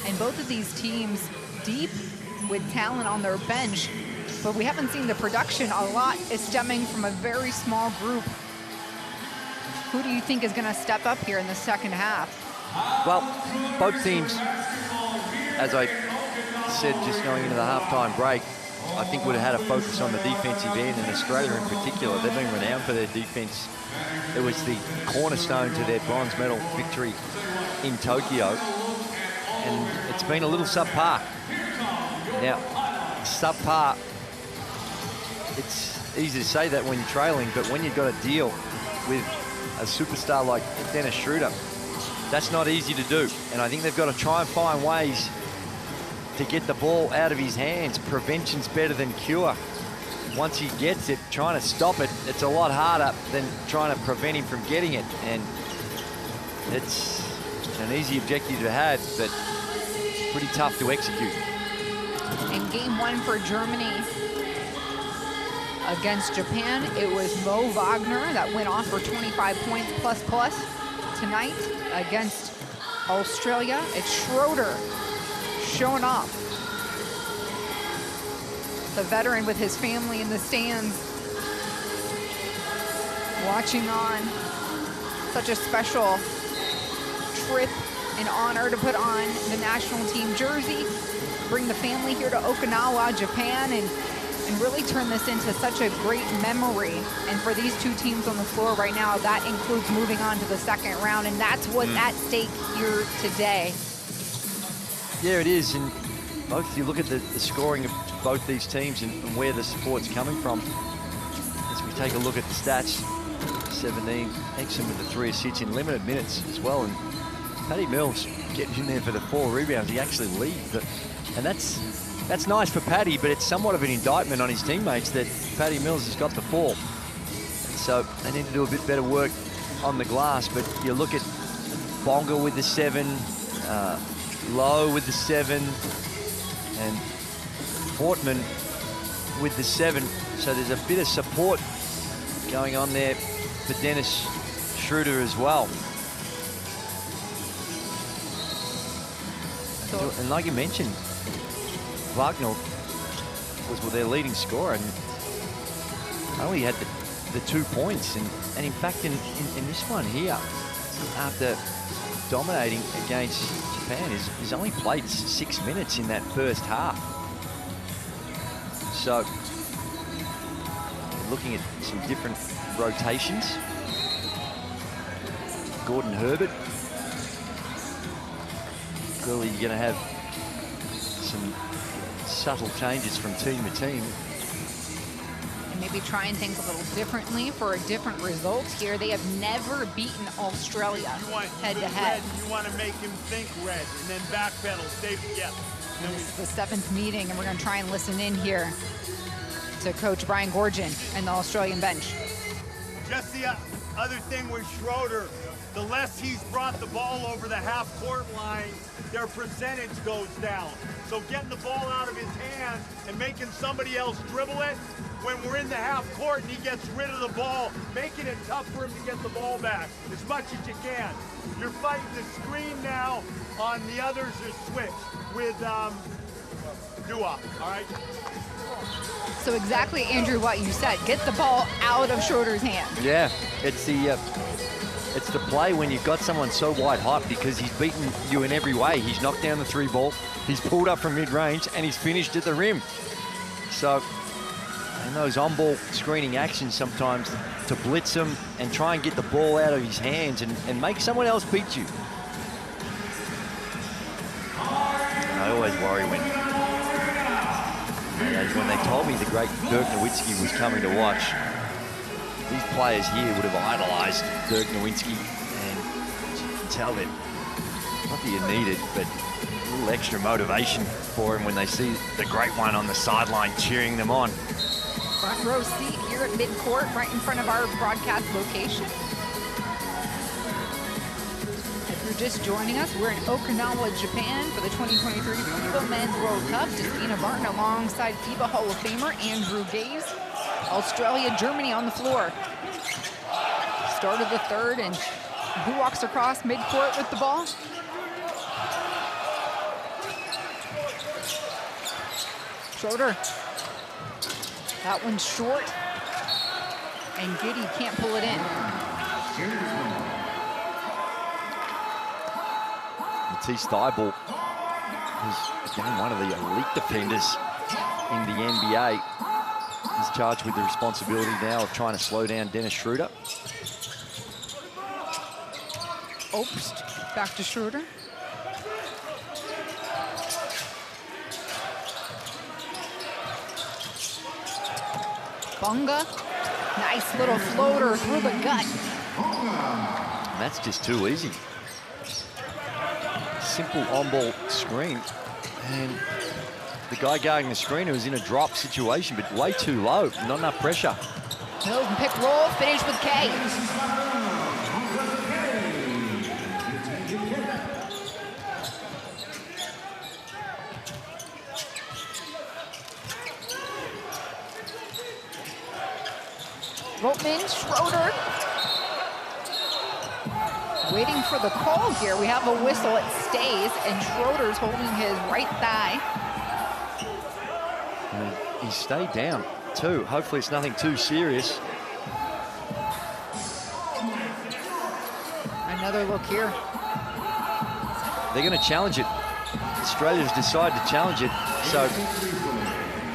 And both of these teams deep with talent on their bench, but we haven't seen the production. A lot is stemming from a very small group. Who do you think is going to step up here in the second half? Well, both teams, as I said just going into the halftime break, I think would have had a focus on the defensive end, and Australia in particular. They've been renowned for their defense. It was the cornerstone to their bronze medal victory in Tokyo, and it's been a little subpar. Now, subpar, it's easy to say that when you're trailing, but when you've got to deal with a superstar like Dennis Schroeder, that's not easy to do. And I think they've got to try and find ways to get the ball out of his hands. Prevention's better than cure. Once he gets it, trying to stop it, it's a lot harder than trying to prevent him from getting it. And it's an easy objective to have, but pretty tough to execute. In game 1 for Germany against Japan, it was Mo Wagner that went off for 25 points plus. Tonight against Australia, it's Schroeder showing off. The veteran with his family in the stands, watching on. Such a special trip and honor to put on the national team jersey, bring the family here to Okinawa, Japan, and really turn this into such a great memory. And for these two teams on the floor right now, that includes moving on to the second round, and that's what's at stake here today. Yeah, it is, and both, you look at the scoring of both these teams and where the support's coming from. As we take a look at the stats, 17, excellent with the 3 assists in limited minutes as well, and Patty Mills getting in there for the 4 rebounds. He actually leads, and that's nice for Patty, but it's somewhat of an indictment on his teammates that Patty Mills has got the 4. And so they need to do a bit better work on the glass, but you look at Bonga with the 7, Lowe with the 7, and Portman with the 7. So there's a bit of support going on there for Dennis Schroeder as well. And like you mentioned, Wagner was their leading scorer and only had the 2 points. And in fact, in this one here, after dominating against Japan, he's only played 6 minutes in that first half. So looking at some different rotations. Gordon Herbert. Clearly you're going to have some subtle changes from team to team. And maybe trying things a little differently for a different result here. They have never beaten Australia head-to-head. You want to make him think red and then backpedal, stay together. This is the 7th meeting, and we're going to try and listen in here to Coach Brian Goorjian and the Australian bench. Just the other thing with Schroeder, the less he's brought the ball over the half-court line, their percentage goes down. So getting the ball out of his hand and making somebody else dribble it when we're in the half-court and he gets rid of the ball, making it tough for him to get the ball back as much as you can. You're fighting the screen now on the others who switch with Dua, all right? So exactly, Andrew, what you said. Get the ball out of Schroeder's hand. Yeah, it's the play when you've got someone so white hot because he's beaten you in every way. He's knocked down the 3 ball, he's pulled up from mid-range, and he's finished at the rim. So in those on-ball screening actions sometimes to blitz him and try and get the ball out of his hands and make someone else beat you. I always worry when they told me the great Dirk Nowitzki was coming to watch. These players here would have idolized Dirk Nowitzki, and you can tell that not that you need it, but a little extra motivation for him when they see the great one on the sideline cheering them on. Front row seat here at midcourt, right in front of our broadcast location. If you're just joining us, we're in Okinawa, Japan for the 2023 FIBA Men's World Cup. Despina Martin alongside FIBA Hall of Famer Andrew Gaze. Australia, Germany on the floor. Start of the 3rd, and who walks across midcourt with the ball? Schroeder. That one's short, and Giddy can't pull it in. Matisse Thybulle is again one of the elite defenders in the NBA. He's charged with the responsibility now of trying to slow down Dennis Schroeder. Obst back to Schroeder. Bunga, nice little floater through the gut. That's just too easy. Simple on-ball screen, and the guy guarding the screener was in a drop situation, but way too low, not enough pressure. Mills and pick roll, finish with K. Ropeman, Schroeder. Waiting for the call here. We have a whistle, it stays, and Schroeder's holding his right thigh. He stayed down too. Hopefully it's nothing too serious. Another look here. They're going to challenge it. Australia's decided to challenge it. So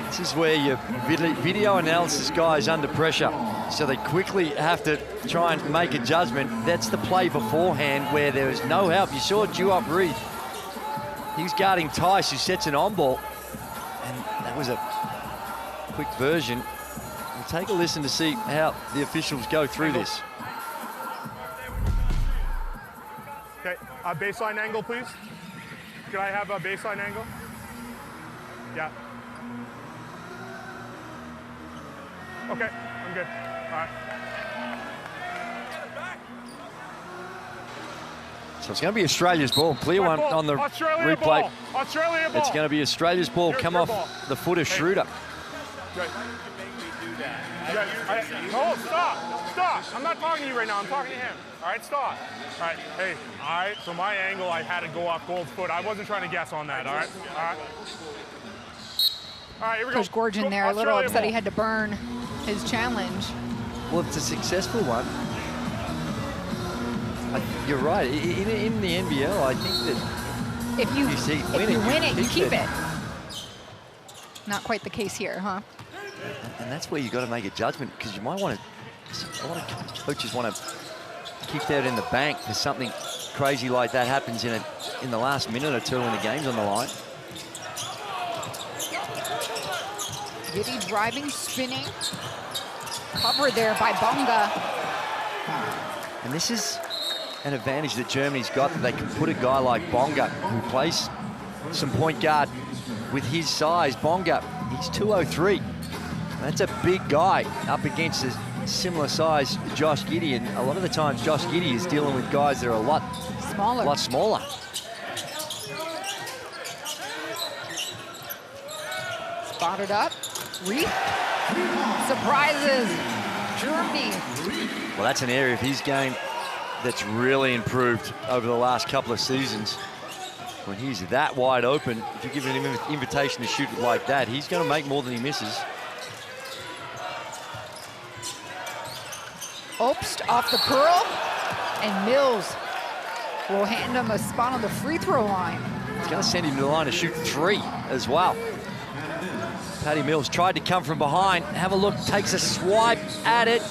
this is where your video analysis guys under pressure. So they quickly have to try and make a judgment. That's the play beforehand where there was no help. You saw Duop Reed. He was guarding Tice, who sets an on-ball. And that was a quick version. We'll take a listen to see how the officials go through this. Okay, baseline angle, please. Could I have a baseline angle? Yeah. Okay, I'm good. All right. So it's going to be Australia's ball. Clear one on the Australia replay. Ball. Australia ball. It's going to be Australia's ball. Come off the foot of Schroeder. Good. No, stop. Stop. I'm not talking to you right now. I'm talking to him. All right, stop. All right, hey, all right, so my angle, I had to go off Gold's foot. I wasn't trying to guess on that, all right? All right. All right, here we go. Coach Goorjian there, a little upset he had to burn his challenge. Well, it's a successful one. You're right. In the NBL, I think that if you win it, you keep it. Not quite the case here, huh? And that's where you've got to make a judgment, because you might want to, a lot of coaches want to keep that in the bank for something crazy like that happens in the last minute or two when the game's on the line. Giddy driving, spinning. Covered there by Bonga. And this is an advantage that Germany's got, that they can put a guy like Bonga, who plays some point guard with his size. Bonga, he's 203. That's a big guy up against a similar size Josh Giddey, and a lot of the times Josh Giddey is dealing with guys that are a lot smaller. Spotted up. Reef surprises Germany. Well, that's an area of his game that's really improved over the last couple of seasons. When he's that wide open, if you give him an invitation to shoot it like that, he's going to make more than he misses. Obst off the curl, and Mills will hand him a spot on the free throw line. He's going to send him to the line to shoot 3 as well. Patty Mills tried to come from behind. Have a look, takes a swipe at it.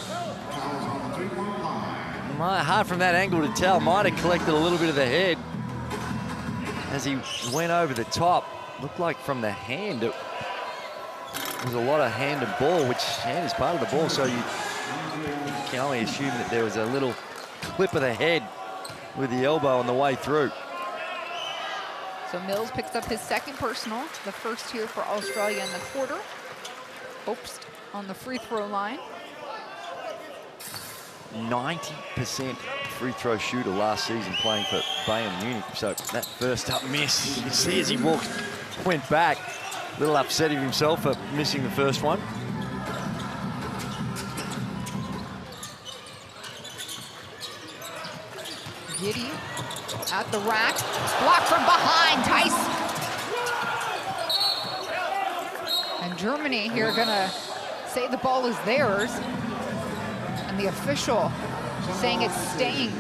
Hard from that angle to tell. Might have collected a little bit of the head as he went over the top. Looked like from the hand, it was a lot of hand and ball, which hand is part of the ball, so you can only assume that there was a little clip of the head with the elbow on the way through. So Mills picks up his second personal, the first here for Australia in the quarter. Obst on the free throw line. 90% free throw shooter last season playing for Bayern Munich. So that first up miss, you see as he went back, a little upset of himself for missing the first one. Giddy at the rack, blocked from behind, Tice. And Germany here gonna say the ball is theirs. And the official saying it's staying.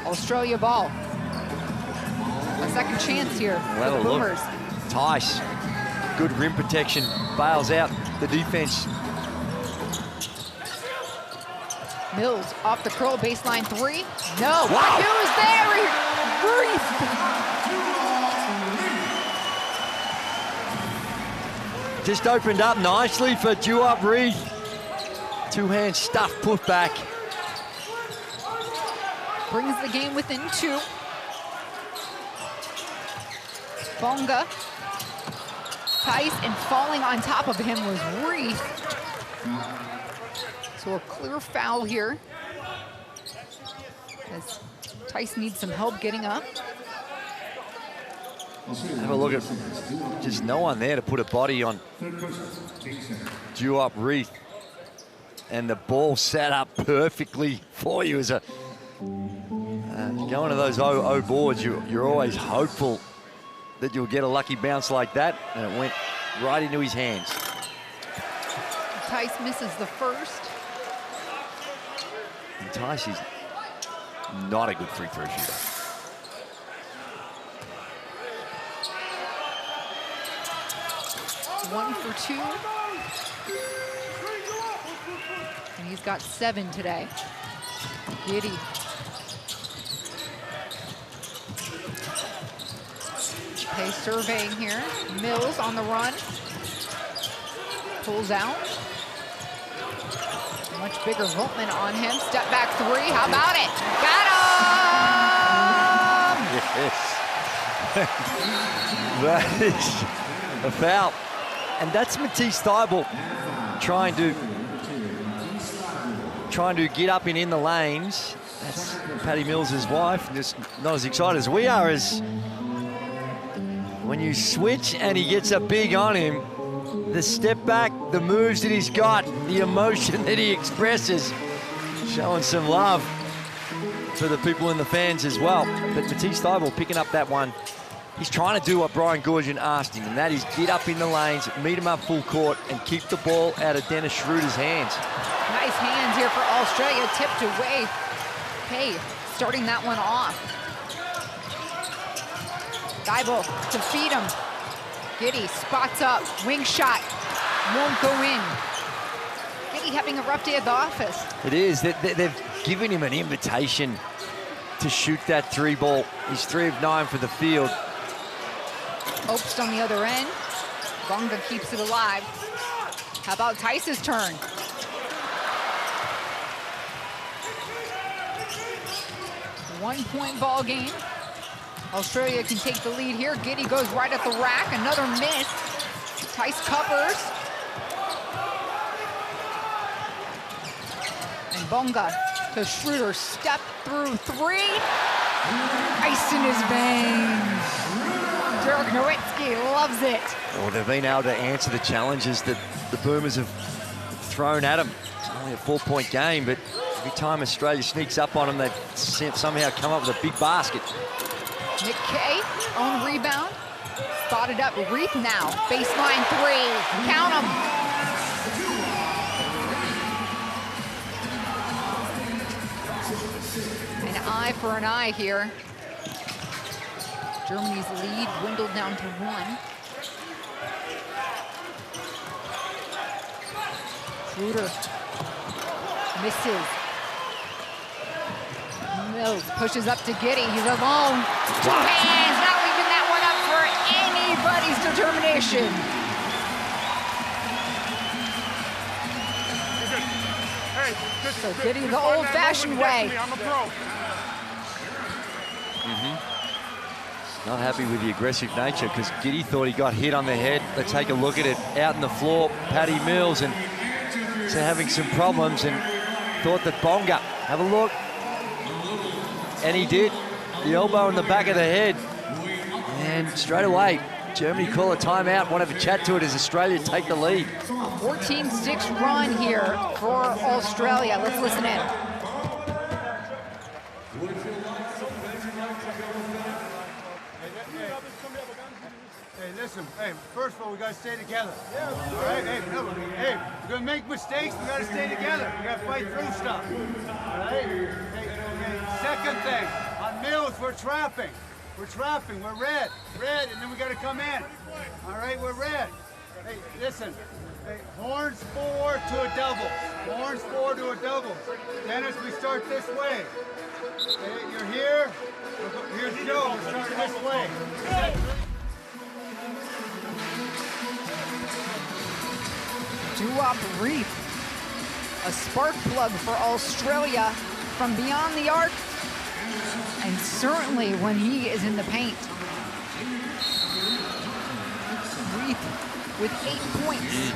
Australia ball. A second chance here for the Boomers. Tice, good rim protection, bails out the defense. Mills off the curl, baseline 3. No, wow. Who is there? Just opened up nicely for Duop Reed. Two-hand stuff put back. Brings the game within 2. Bonga. Tice, and falling on top of him was Reith. So a clear foul here, as Tice needs some help getting up. Have a look at just no one there to put a body on Duop Reith. And the ball set up perfectly for you as a going to those 0-0 boards. You're always hopeful that you'll get a lucky bounce like that, and it went right into his hands. Tice misses the first. And Tice is not a good free throw shooter. One for 2. And he's got 7 today. Giddy. Okay, surveying here. Mills on the run. Pulls out. Much bigger Voltman on him. Step back 3. How about it? Got him! Yes. That is a foul. And that's Matisse Thybulle trying to get up and in the lanes. That's Patty Mills' wife. Just not as excited as we are as when you switch and he gets a big on him. The step back, the moves that he's got, the emotion that he expresses, showing some love for the people and the fans as well. But Matisse Thybulle picking up that one. He's trying to do what Brian Goorjian asked him, and that is get up in the lanes, meet him up full court, and keep the ball out of Dennis Schroeder's hands. Nice hands here for Australia, tipped away. Hey, starting that one off. Thybulle to feed him. Giddy spots up, wing shot. won't go in. Giddy having a rough day at the office. It is. They've given him an invitation to shoot that 3 ball. He's 3 of 9 for the field. Obst on the other end. Bonga keeps it alive. How about Tice's turn? One-point ball game. Australia can take the lead here. Giddy goes right at the rack. Another miss. Tice covers. And Bonga to Schroeder. Step through 3. Ice in his veins. Dirk Nowitzki loves it. Well, they've been able to answer the challenges that the Boomers have thrown at them. It's only a 4-point game, but every time Australia sneaks up on them, they somehow come up with a big basket. Nick Kay on rebound. Spotted up. Reith now. Baseline 3. Count them. An eye for an eye here. Germany's lead dwindled down to 1. Schroeder misses. Mills pushes up to Giddy. He's alone. 2 hands, not leaving that one up for anybody's determination. Hey, so Giddy the old-fashioned way. I'm a pro. Not happy with the aggressive nature because Giddy thought he got hit on the head. Let's take a look at it. Out on the floor, Patty Mills, and so having some problems, and thought that Bonga, have a look. And he did. The elbow in the back of the head. And straight away, Germany call a timeout. Won't have a chat to it as Australia take the lead. 14-6 run here for Australia. Let's listen in. Hey, listen, hey, first of all, we gotta stay together. All right, hey, we're gonna make mistakes, we gotta stay together. We gotta fight through stuff. All right? Hey, second thing, on Mills, we're trapping. We're trapping, we're red, and then we gotta come in. All right, we're red. Hey, listen, hey, horns 4 to a double. Horns 4 to a double. Dennis, we start this way. Hey, you're here, here's Joe, we're starting this way. Duop Reith, a spark plug for Australia from beyond the arc, and certainly when he is in the paint. Reith with 8 points.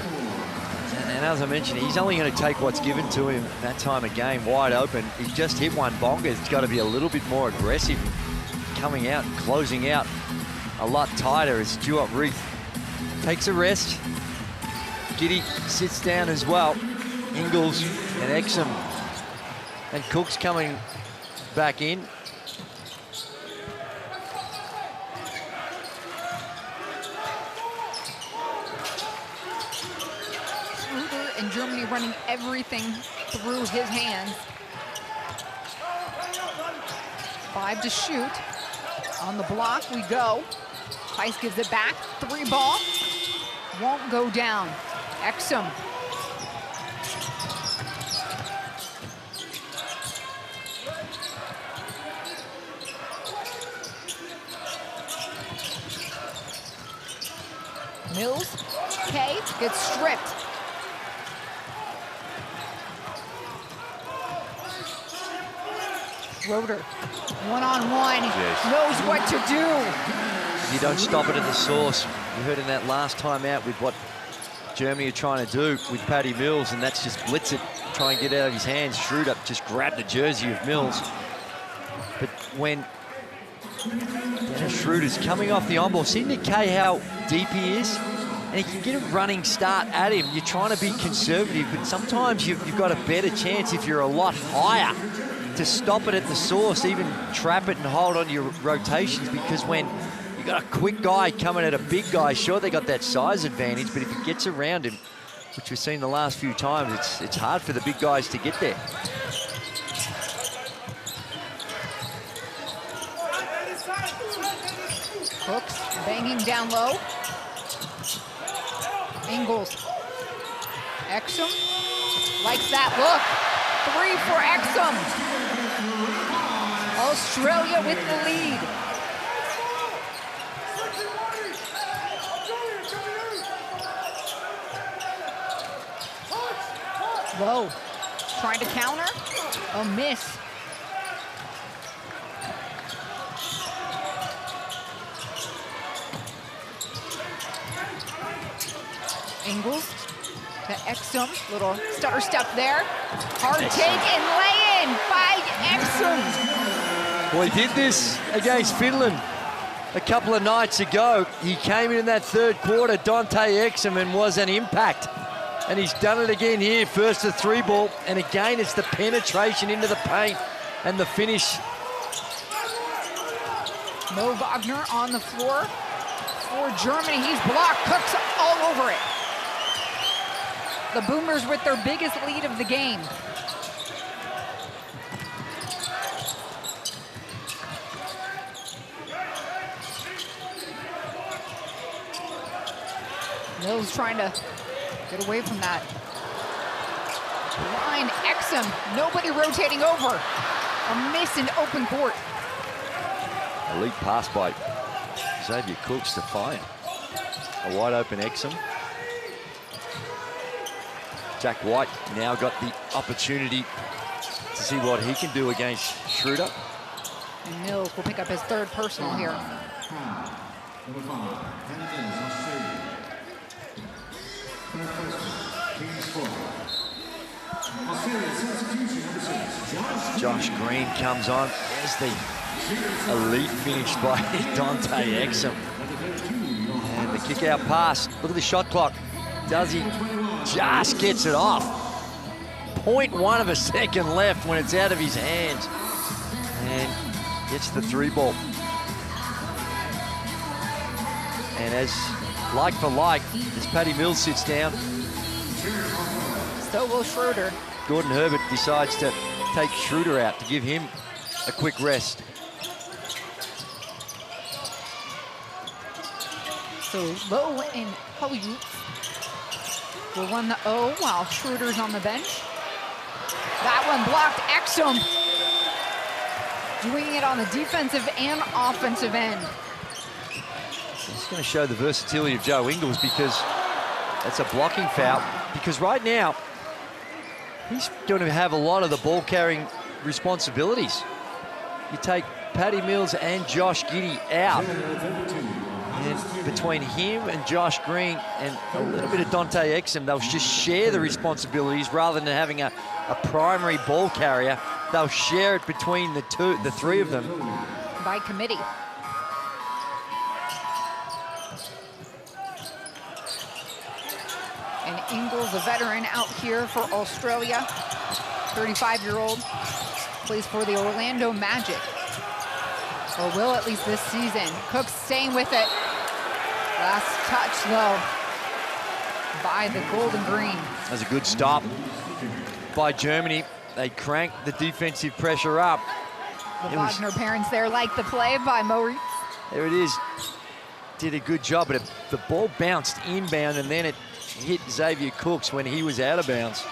And as I mentioned, he's only going to take what's given to him that time of game, wide open. He just hit one. Bonga's got to be a little bit more aggressive, coming out and closing out a lot tighter as Duop Reith takes a rest. Giddy sits down as well. Ingles and Exum and Cook's coming back in. Schroeder and Germany running everything through his hands. 5 to shoot. On the block we go. Tice gives it back. 3 ball. Won't go down. Exum. Mills. Kay gets stripped. Schroeder, one-on-one, knows what to do. You don't stop it at the source. You heard in that last timeout with what Germany are trying to do with Patty Mills, and that's just blitz it, try and get out of his hands. Schroeder just grabbed the jersey of Mills. But when Dennis Schroeder's coming off the on-ball, see Nick Kay how deep he is? And he can get a running start at him. You're trying to be conservative, but sometimes you've got a better chance if you're a lot higher to stop it at the source, even trap it and hold on your rotations, because when you got a quick guy coming at a big guy, sure, they got that size advantage, but if he gets around him, which we've seen the last few times, it's hard for the big guys to get there. Hooks banging down low. Ingles Exum likes that look. 3 for Exum. Australia with the lead. Low, trying to counter, a miss. Ingles to Exum, little stutter step there. Hard take and lay in by Exum. Well, he did this against Finland a couple of nights ago. He came in that third quarter, Dante Exum, and was an impact. And he's done it again here, first to 3 ball. And again, it's the penetration into the paint and the finish. Mo Wagner on the floor for Germany. He's blocked, Cooks all over it. The Boomers with their biggest lead of the game. Mills trying to get away from that. Line, Exum, nobody rotating over. A miss in open court. Elite pass by Xavier Cooks to find a wide open Exum. Jack White now got the opportunity to see what he can do against Schroeder. And Mills will pick up his 3rd personal here. Josh Green comes on. There's the elite finish by Dante Exum. And the kick out pass. Look at the shot clock. Does he? Just gets it off. 0.1 of a second left when it's out of his hands. And gets the 3 ball. And as like for like, as Patty Mills sits down, so will Schroeder. Gordon Herbert decides to take Schroeder out to give him a quick rest. So Lowe and Hollywood will run the O while Schroeder's on the bench. That one blocked. Exum doing it on the defensive and offensive end. It's going to show the versatility of Joe Ingles because that's a blocking foul. Because right now, he's going to have a lot of the ball carrying responsibilities. You take Patty Mills and Josh Giddey out. And between him and Josh Green and a little bit of Dante Exum, they'll just share the responsibilities rather than having a primary ball carrier. They'll share it between the 3 of them. By committee. And Ingles, a veteran out here for Australia. 35-year-old, plays for the Orlando Magic. Or will at least this season. Cooks staying with it. Last touch, though, by the Golden Green. That's a good stop by Germany. They crank the defensive pressure up. The Wagner parents there like the play by Maurice. There it is. Did a good job, but the ball bounced inbound and then it hit Xavier Cooks when he was out of bounds.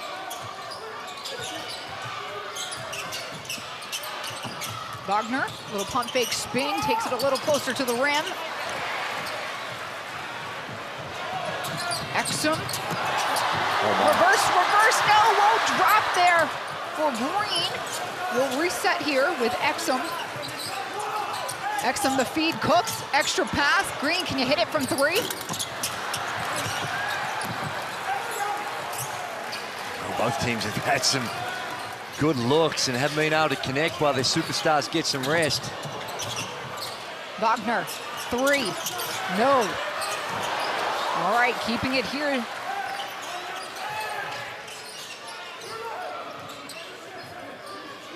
Wagner, little pump fake spin, takes it a little closer to the rim. Exum. Reverse, no, won't drop there for Green. We'll reset here with Exum. Exum the feed, Cooks, extra pass. Green, can you hit it from 3? Well, both teams have had some good looks and haven't been able to connect while their superstars get some rest. Wagner, 3, no. All right, keeping it here.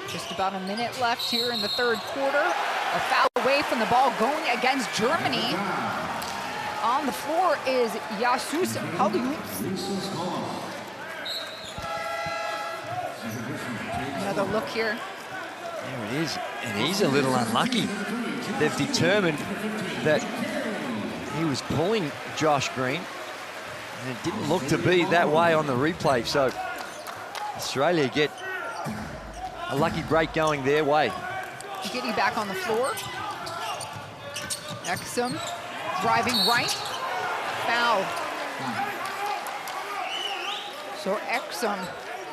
Just about a minute left here in the 3rd quarter. A foul away from the ball going against Germany. On the floor is Jesus Hollywood. Another look here. There it is, and he's a little unlucky. They've determined that he was pulling Josh Green, And it didn't look to be that way on the replay, so Australia get a lucky break going their way. Giddy back on the floor. Exum driving right. Foul. So Exum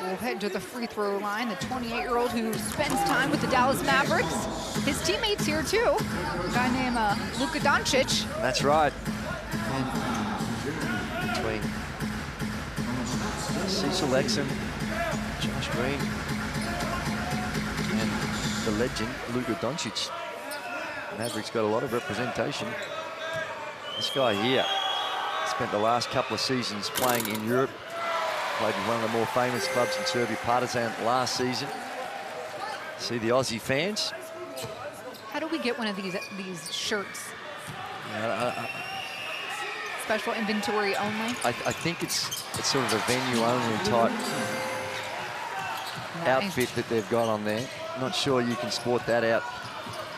will head to the free throw line, the 28-year-old who spends time with the Dallas Mavericks. His teammates here too. A guy named Luka Doncic. That's right. And between Cecil Exum, Josh Green, and the legend Luka Doncic, Mavericks got a lot of representation. This guy here spent the last couple of seasons playing in Europe. Played in one of the more famous clubs in Serbia, Partizan, last season. See the Aussie fans. How do we get one of these shirts? Special inventory only? I think it's sort of a venue-only type outfit that they've got on there. Not sure you can sport that out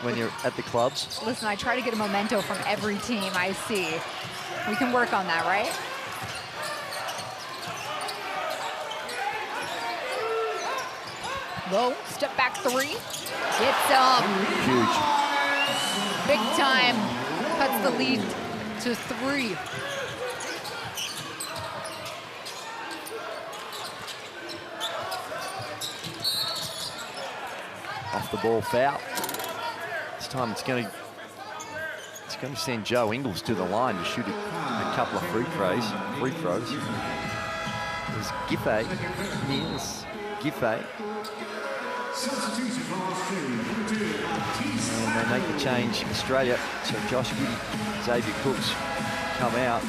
when you're at the clubs. Listen, I try to get a memento from every team I see. We can work on that, right? Low, step back three. It's huge. Big time. Cuts the lead to 3. Off the ball foul. This time it's going to send Joe Ingles to the line to shoot a couple of free throws. There's Giffey. Niels Giffey. And they make the change, Australia. So Josh Giddey, Xavier Cooks come out.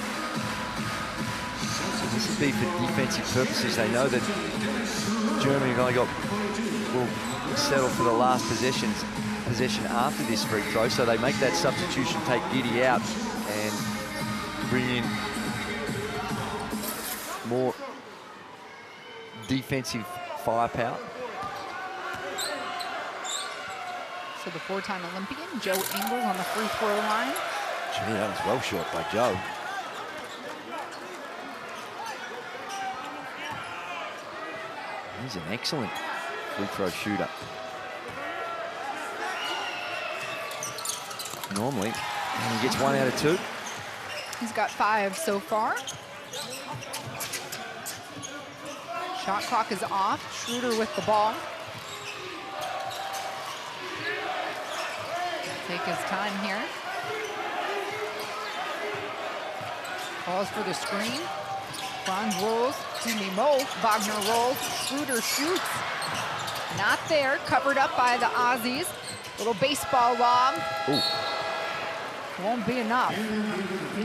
So this would be for defensive purposes. They know that Germany have only will settle for the last possession after this free throw. So they make that substitution, take Giddey out and bring in more defensive firepower. So the 4-time Olympian, Joe Ingles on the free throw line. Gee, that was well shot by Joe. He's an excellent free throw shooter. Normally, and he gets 1 out of 2. He's got 5 so far. Shot clock is off. Schroeder with the ball. Take his time here. Calls for the screen. Franz rolls. Mo Wagner rolls. Schroeder shoots. Not there. Covered up by the Aussies. Little baseball lob. Ooh. Won't be enough.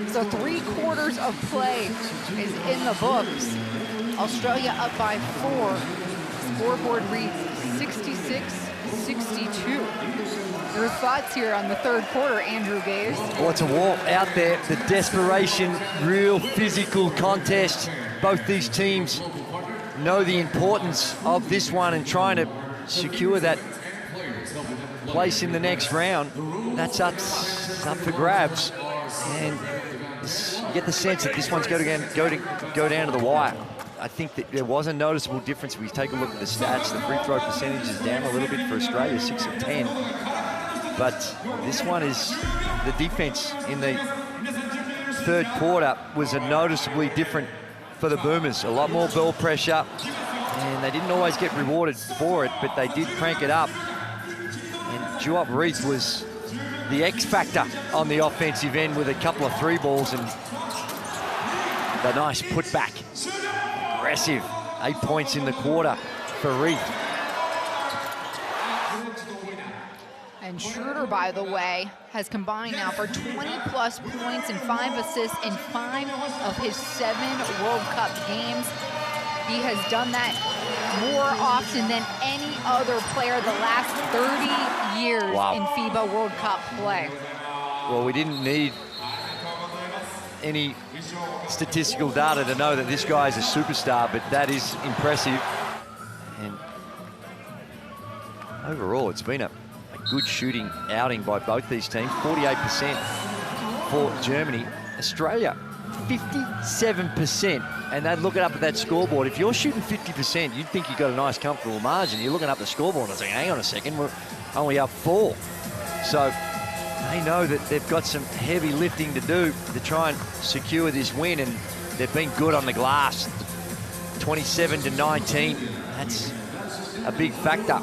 So 3/4 of play is in the books. Australia up by 4. Scoreboard reads 66-62. Your thoughts here on the 3rd quarter, Andrew Gaze? Well, it's a war out there. The desperation, real physical contest. Both these teams know the importance of this one and trying to secure that place in the next round. That's up for grabs. And you get the sense that this one's going to go down to the wire. I think that there was a noticeable difference. If we take a look at the stats, the free throw percentage is down a little bit for Australia, 6 of 10. But this one is the defense in the 3rd quarter was a noticeably different for the Boomers. A lot more ball pressure, and they didn't always get rewarded for it, but they did crank it up. And Duop Reith was the X factor on the offensive end with a couple of 3 balls and the nice putback. Aggressive. 8 points in the quarter for Reith. And Schroeder, by the way, has combined now for 20+ points and 5 assists in 5 of his 7 World Cup games. He has done that more often than any other player the last 30 years in FIBA World Cup play. Well, we didn't need any statistical data to know that this guy is a superstar, but that is impressive. And overall, it's been a good shooting outing by both these teams. 48% for Germany. Australia, 57%. And they'd look it up at that scoreboard. If you're shooting 50%, you'd think you've got a nice, comfortable margin. You're looking up the scoreboard and saying, hang on a second, we're only up 4. So they know that they've got some heavy lifting to do to try and secure this win, and they've been good on the glass. 27-19, that's a big factor.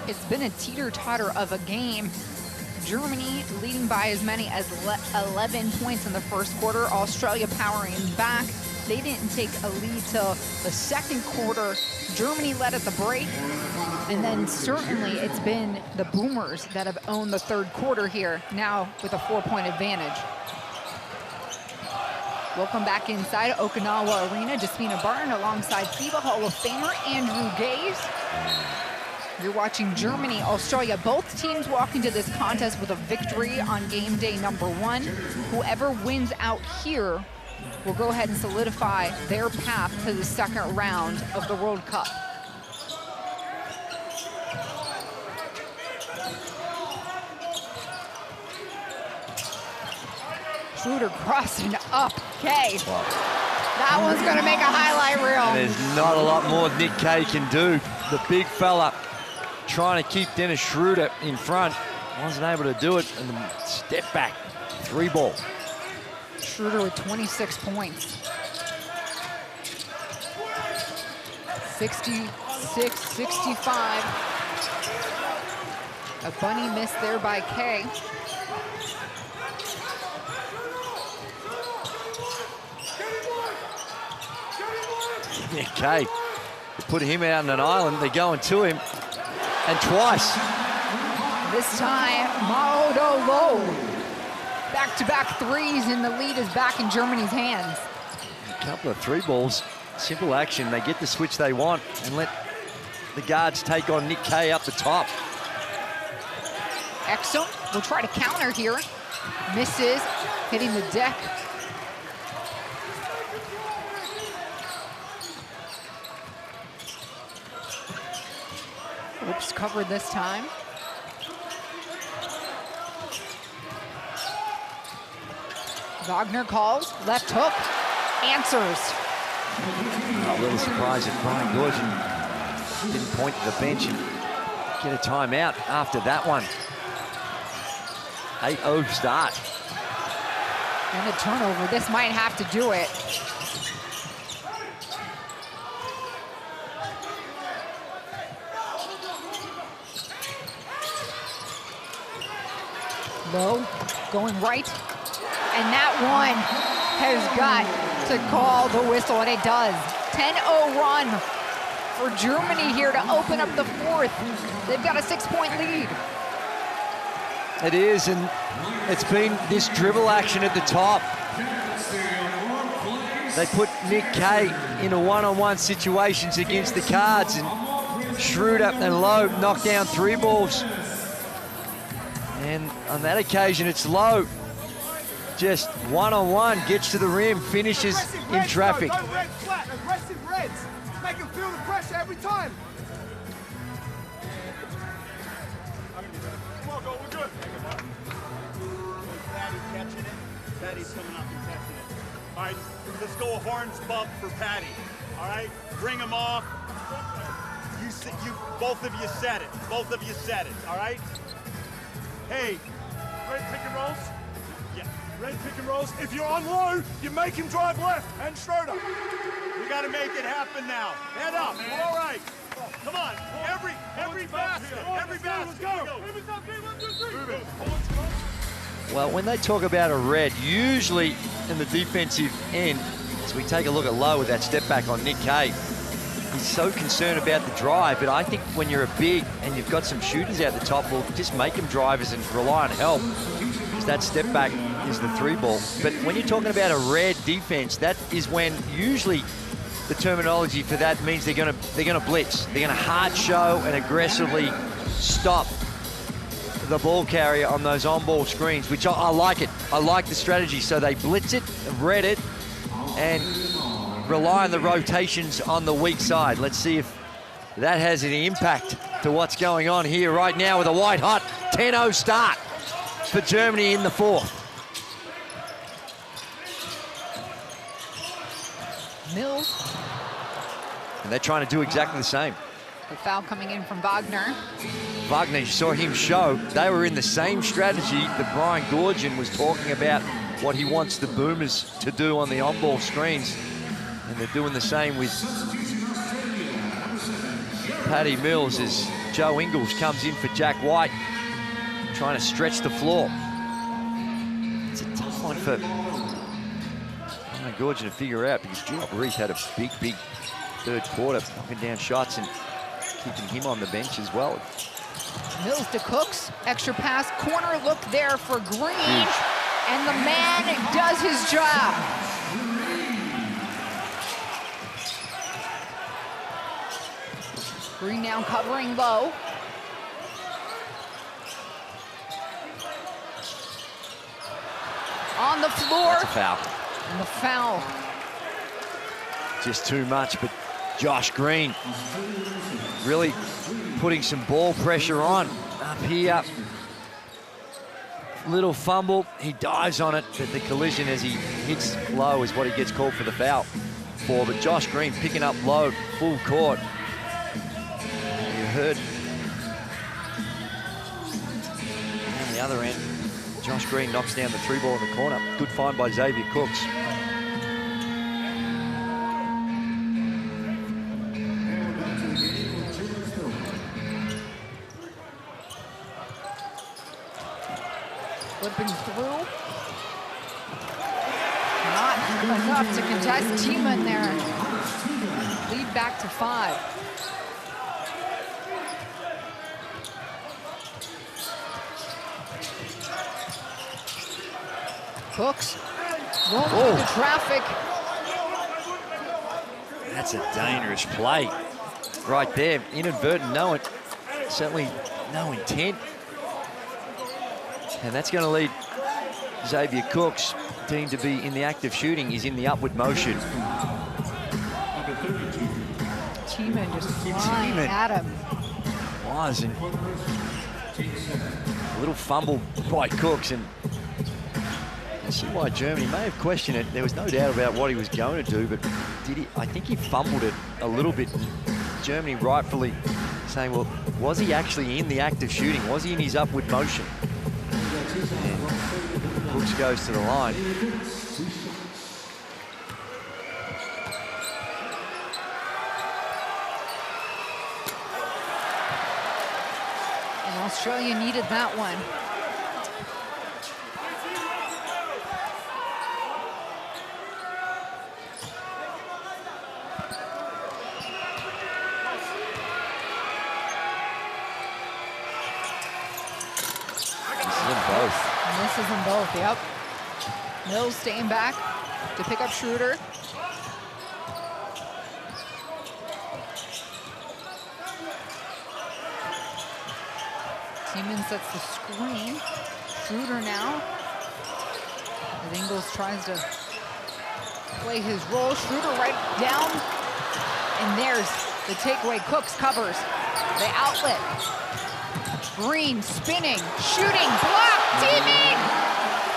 It's been a teeter-totter of a game. Germany leading by as many as 11 points in the first quarter. Australia powering back. They didn't take a lead till the second quarter. Germany led at the break. And then certainly it's been the Boomers that have owned the third quarter here, now with a 4-point advantage. Welcome back inside Okinawa Arena. Jasmina Barton alongside FIBA Hall of Famer Andrew Gaze. You're watching Germany, Australia. Both teams walk into this contest with a victory on game day number 1. Whoever wins out here will go ahead and solidify their path to the second round of the World Cup. Schroeder crossing up Kay. That one's gonna make a highlight reel. And there's not a lot more Nick Kay can do. The big fella trying to keep Dennis Schroeder in front. Wasn't able to do it, and the step back, 3-ball. Schroeder with 26 points. 66-65. A bunny miss there by Kay. Nick Kay, put him out on an island. They're going to him, and twice. This time, Maodolo. Back-to-back threes, and the lead is back in Germany's hands. A couple of 3-balls, simple action. They get the switch they want and let the guards take on Nick Kay up the top. Exum will try to counter here. Misses, hitting the deck. Oops, covered this time. Wagner calls, left hook, answers. A little surprised that Brian Gordon didn't point to the bench and get a timeout after that one. 8-0 start. And a turnover, this might have to do it. Low, going right. And that one has got to call the whistle, and it does. 10-0 run for Germany here to open up the fourth. They've got a 6-point lead. It is, and it's been this dribble action at the top. They put Nick Kay in a one-on-one situations against the Cards, and Schroeder and Lowe knocked down 3 balls. And on that occasion, it's Lowe. Just one-on-one, gets to the rim, finishes in traffic. Go red flat, aggressive reds. Make them feel the pressure every time. Come on, go, we're good. Patty catching it. Patty's coming up and catching it. All right, let's go a horns bump for Patty. All right, bring him off. Both of you said it. Both of you said it, all right? Hey. Red pick and rolls. Yeah. Red pick and rolls. If you're on low, you make him drive left and Schroeder. We got to make it happen now. Head up. All right. Come on. Every basket. Every basket. Go. Well, when they talk about a red, usually in the defensive end, as we take a look at Lowe with that step back on Nick Kay, he's so concerned about the drive, but I think when you're a big and you've got some shooters out the top, well, just make them drivers and rely on help, because that step back is the 3-ball. But when you're talking about a red defense, that is when usually the terminology for that means they're gonna blitz. They're gonna hard show and aggressively stop the ball carrier on those on-ball screens, which I like it. I like the strategy. So they blitz it, read it, and rely on the rotations on the weak side. Let's see if that has any impact to what's going on here right now with a white-hot 10-0 start for Germany in the fourth. Mills. And they're trying to do exactly the same. The foul coming in from Wagner. Wagner, you saw him show, they were in the same strategy that Brian Goorjian was talking about, what he wants the Boomers to do on the on-ball screens. And they're doing the same with Patty Mills as Joe Ingles comes in for Jack White, trying to stretch the floor. It's a tough one for Brian Goorjian to figure out, because Drew Reese had a big third quarter, knocking down shots and keeping him on the bench as well. Mills to Cooks, extra pass, corner look there for Green. Huge. And the man does his job. Green now covering low. On the floor. That's a foul. And the foul. Just too much, but Josh Green really putting some ball pressure on up here. Little fumble, he dives on it, but the collision as he hits low is what he gets called for the foul for. But Josh Green picking up low, full court. You heard. And on the other end, Josh Green knocks down the three ball in the corner. Good find by Xavier Cooks. Flipping through. Not enough to contest Tiemann there. Lead back to 5. Cooks rolling through the traffic. That's a dangerous play right there. Inadvertent, certainly no intent. And that's going to lead Xavier Cooks, deemed to be in the act of shooting. He's in the upward motion. Tiemann just flying at him. Was, and a little fumble by Cooks, and you see why Germany may have questioned it. There was no doubt about what he was going to do, but did he? I think he fumbled it a little bit. Germany rightfully saying, well, was he actually in the act of shooting? Was he in his upward motion? And Cooks goes to the line. And Australia needed that one. Misses them both, yep. Mills staying back to pick up Schroeder. Tiemann sets the screen. Schroeder now. As Ingles tries to play his role. Schroeder right down. And there's the takeaway. Cooks covers the outlet. Green spinning, shooting, block, Tiemann!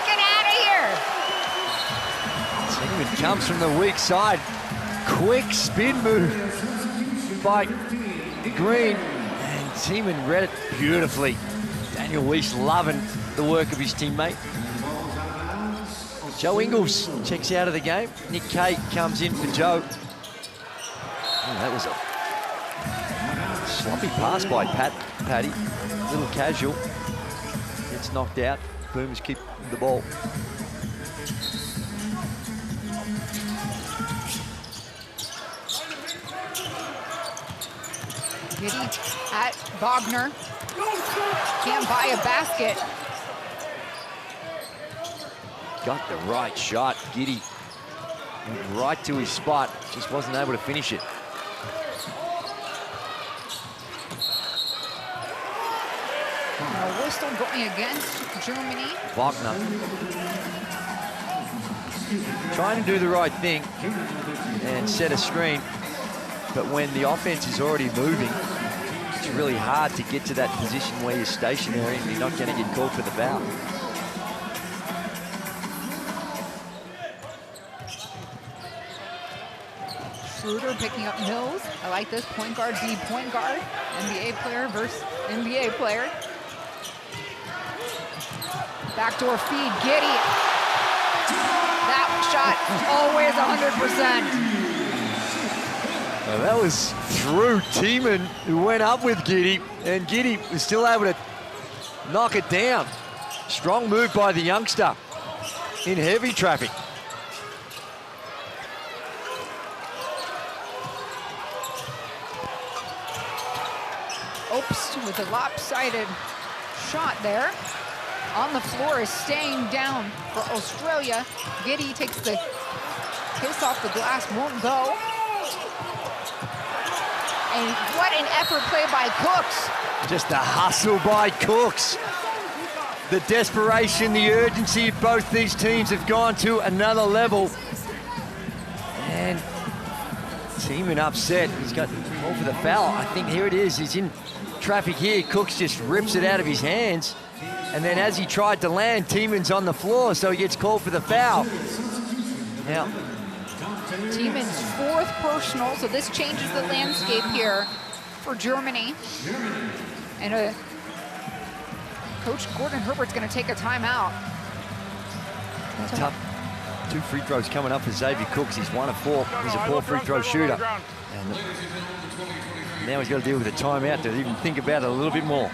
Get out of here! Tiemann comes from the weak side. Quick spin move by Green. And Tiemann read it beautifully. Daniel Weiss loving the work of his teammate. Joe Ingles checks out of the game. Nick Kay comes in for Joe. Oh, that was a sloppy pass by Patty. A little casual. Gets knocked out. Boomers keep the ball. Giddy at Wagner. Can't buy a basket. Got the right shot, Giddy. Right to his spot. Just wasn't able to finish it. Whistle going against Germany. Wagner. Trying to do the right thing and set a screen, but when the offense is already moving, it's really hard to get to that position where you're stationary and you're not going to get called for the foul. Schroeder picking up Mills. I like this. Point guard, B point guard. NBA player versus NBA player. Backdoor feed, Giddey. That shot always 100%. Well, that was through Tiemann, who went up with Giddey, and Giddey was still able to knock it down. Strong move by the youngster in heavy traffic. Oops, with a lopsided shot there. On the floor is staying down for Australia. Giddey takes the kiss off the glass, won't go. And what an effort play by Cooks. Just a hustle by Cooks. The desperation, the urgency of both these teams have gone to another level. And Tiemann upset. He's got all for the foul. I think here it is. He's in traffic here. Cooks just rips it out of his hands. And then as he tried to land, Tiemann's on the floor, so he gets called for the foul. Now, Tiemann's 4th personal, so this changes the landscape here for Germany. And Coach Gordon Herbert's going to take a timeout. Tough. 2 free throws coming up for Xavier Cooks. He's 1 of 4. He's a poor free throw shooter. And now he's got to deal with a timeout to even think about it a little bit more.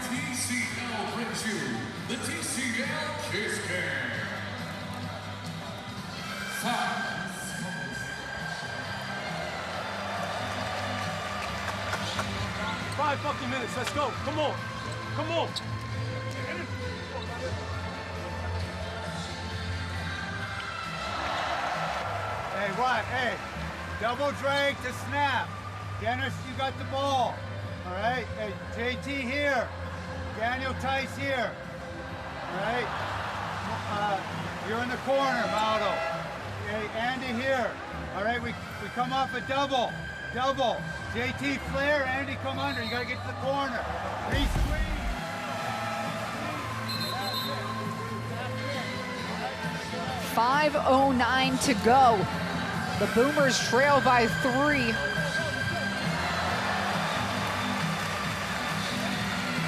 Fucking minutes, let's go. Come on. Come on. Hey, what? Hey, double drag to snap. Dennis, you got the ball. All right. Hey, JT here. Daniel Tice here. All right. You're in the corner, Maldo. Hey, Andy here. All right. We come off a double. Double. JT flare, Andy come under. You gotta get to the corner. Re-squeeze. 5:09 to go. The Boomers trail by 3.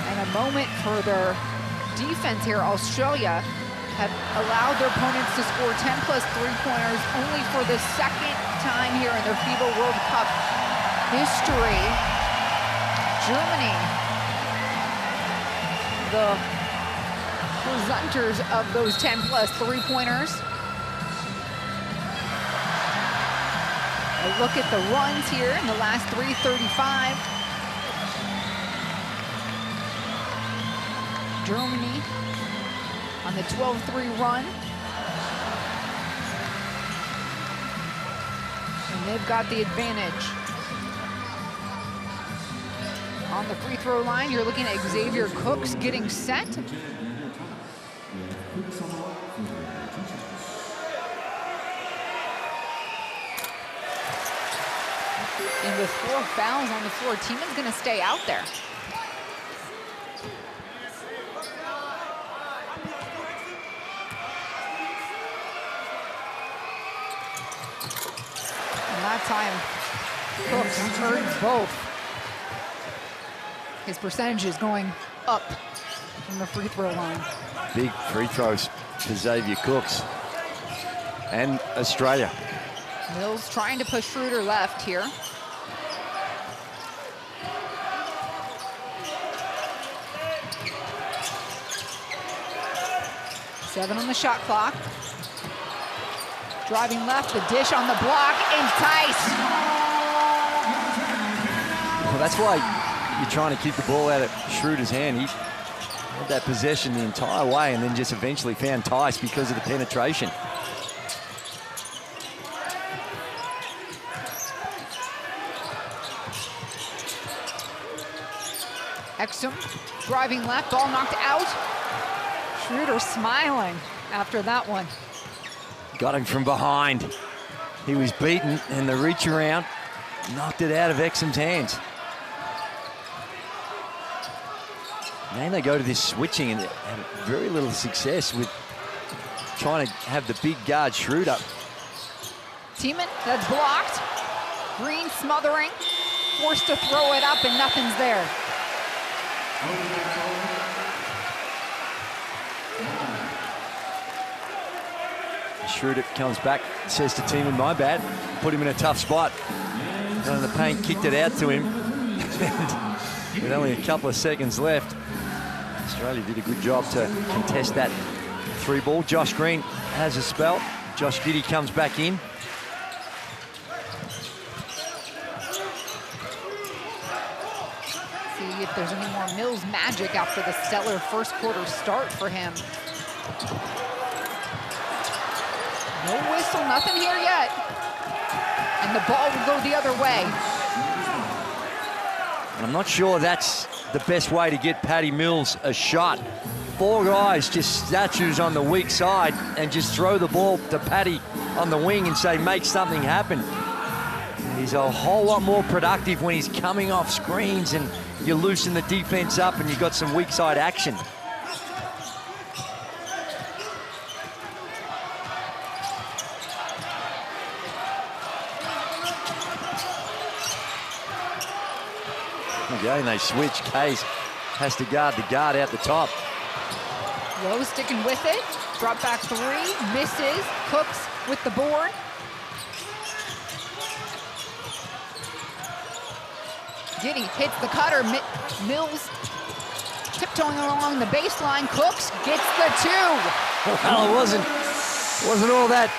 And a moment for their defense here. Australia have allowed their opponents to score 10+ three-pointers only for the 2nd time here in their FIBA World Cup history. Germany, the presenters of those 10+ three-pointers. A look at the runs here in the last 3:35. Germany on the 12-3 run. And they've got the advantage. On the free throw line, you're looking at Xavier Cooks getting set. And with 4 fouls on the floor, Tiemann's gonna stay out there. And that time, Cooks earned both. His percentage is going up from the free throw line. Big free throws for Xavier Cooks and Australia. Mills trying to push Schroeder left here. Seven on the shot clock. Driving left, the dish on the block, and Tice. Well, that's why you're trying to keep the ball out of Schroeder's hand. He had that possession the entire way and then just eventually found Tice because of the penetration. Exum driving left, ball knocked out. Schroeder smiling after that one. Got him from behind. He was beaten, and the reach around knocked it out of Exum's hands. Then they go to this switching and have very little success with trying to have the big guard Schroeder. Tiemann, that's blocked. Green smothering, forced to throw it up and nothing's there. Schroeder comes back, says to Tiemann, my bad, put him in a tough spot. And the paint kicked it out to him. With only a couple of seconds left, Australia did a good job to contest that three ball. Josh Green has a spell. Josh Giddey comes back in. See if there's any more Mills magic after the stellar first quarter start for him. No whistle, nothing here yet. And the ball will go the other way. I'm not sure that's the best way to get Patty Mills a shot. Four guys, just statues on the weak side, and just throw the ball to Patty on the wing and say, make something happen. He's a whole lot more productive when he's coming off screens and you loosen the defense up and you've got some weak side action. Again, they switch. Kays has to guard the guard out the top. Lowe sticking with it. Drop back three, misses. Cooks with the board. Giddey hits the cutter. Mills tiptoeing along the baseline. Cooks gets the two. Well, it wasn't all that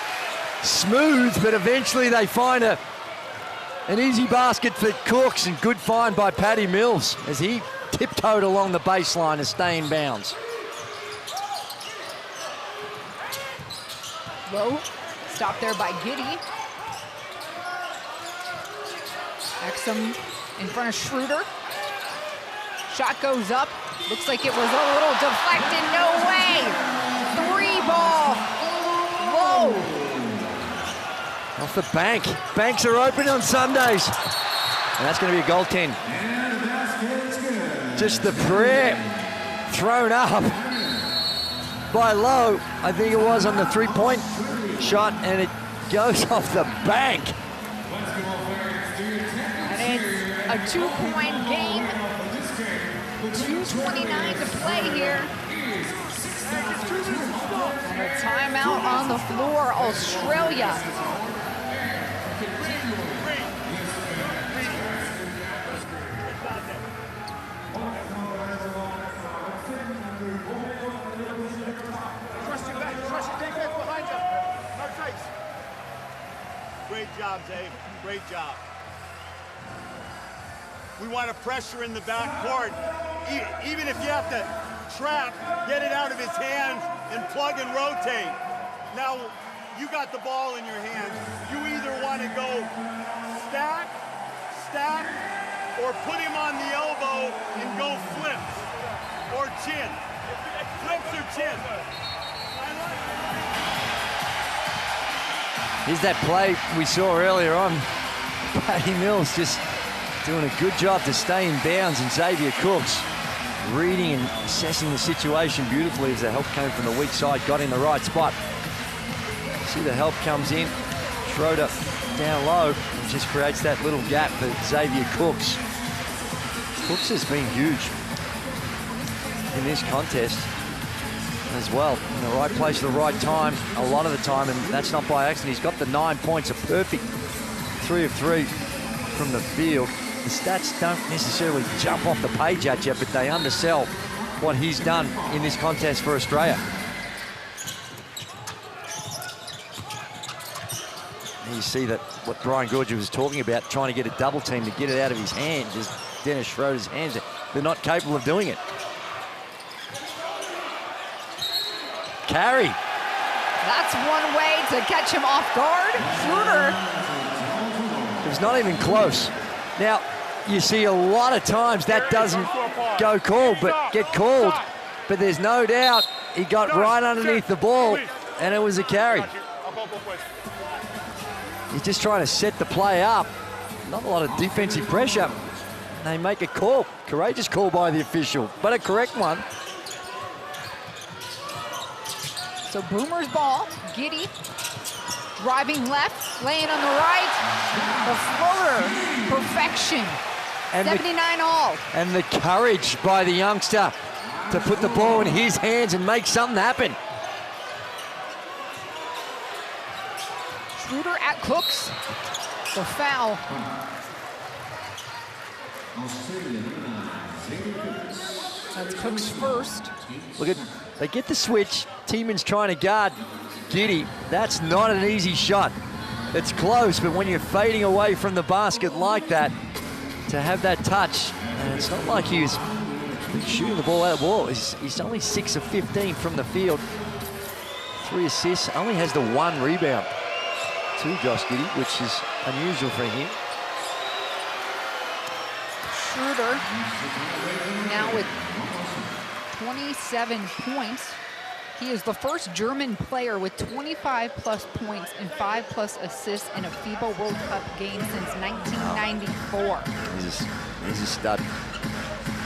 smooth, but eventually they find an easy basket for Cooks, and good find by Patty Mills as he tiptoed along the baseline to stay in bounds. Lowe stopped there by Giddey. Exum in front of Schroeder. Shot goes up. Looks like it was a little deflected. No way. Three ball. Lowe. Off the bank. Banks are open on Sundays. And that's going to be a goaltend. Just the prayer thrown up by Lowe. I think it was on the three-point shot, and it goes off the bank. And it's a 2-point game. 2:29 to play here. And a timeout on the floor, Australia. Great job, Dave. Great job. We want to pressure in the backcourt. Even if you have to trap, get it out of his hands and plug and rotate. Now, you got the ball in your hands. You either want to go stack, or put him on the elbow and go flips or chin. Flips or chin. Here's that play we saw earlier on. Patty Mills just doing a good job to stay in bounds, and Xavier Cooks reading and assessing the situation beautifully as the help came from the weak side, got in the right spot. See the help comes in. Schroeder down low, and just creates that little gap for Xavier Cooks. Cooks has been huge in this contest as well. In the right place at the right time, a lot of the time, and that's not by accident. He's got the 9 points, a perfect 3 of 3 from the field. The stats don't necessarily jump off the page at you, but they undersell what he's done in this contest for Australia. And you see that what Brian Goorjian was talking about, trying to get a double team to get it out of his hand, just Dennis Schroeder's hands. They're not capable of doing it. Carry. That's one way to catch him off guard. Schroeder. It was not even close. Now, you see a lot of times that doesn't go called, but get called. But there's no doubt he got right underneath the ball, and it was a carry. He's just trying to set the play up. Not a lot of defensive pressure. They make a call. Courageous call by the official, but a correct one. So Boomer's ball. Giddey Driving left, laying on the right. The floater, perfection. And 79 all. And the courage by the youngster to put the ball in his hands and make something happen. Schroeder at Cooks. The foul. That's Cooks first. Look at, they get the switch. Tieman's trying to guard Giddy. That's not an easy shot. It's close, but when you're fading away from the basket like that, to have that touch, and it's not like he was shooting the ball out of the wall. He's only 6 of 15 from the field. 3 assists, only has the 1 rebound to Josh Giddy, which is unusual for him. Schroeder now with 27 points. He is the first German player with 25+ points and 5+ assists in a FIBA World Cup game since 1994. He's a stud.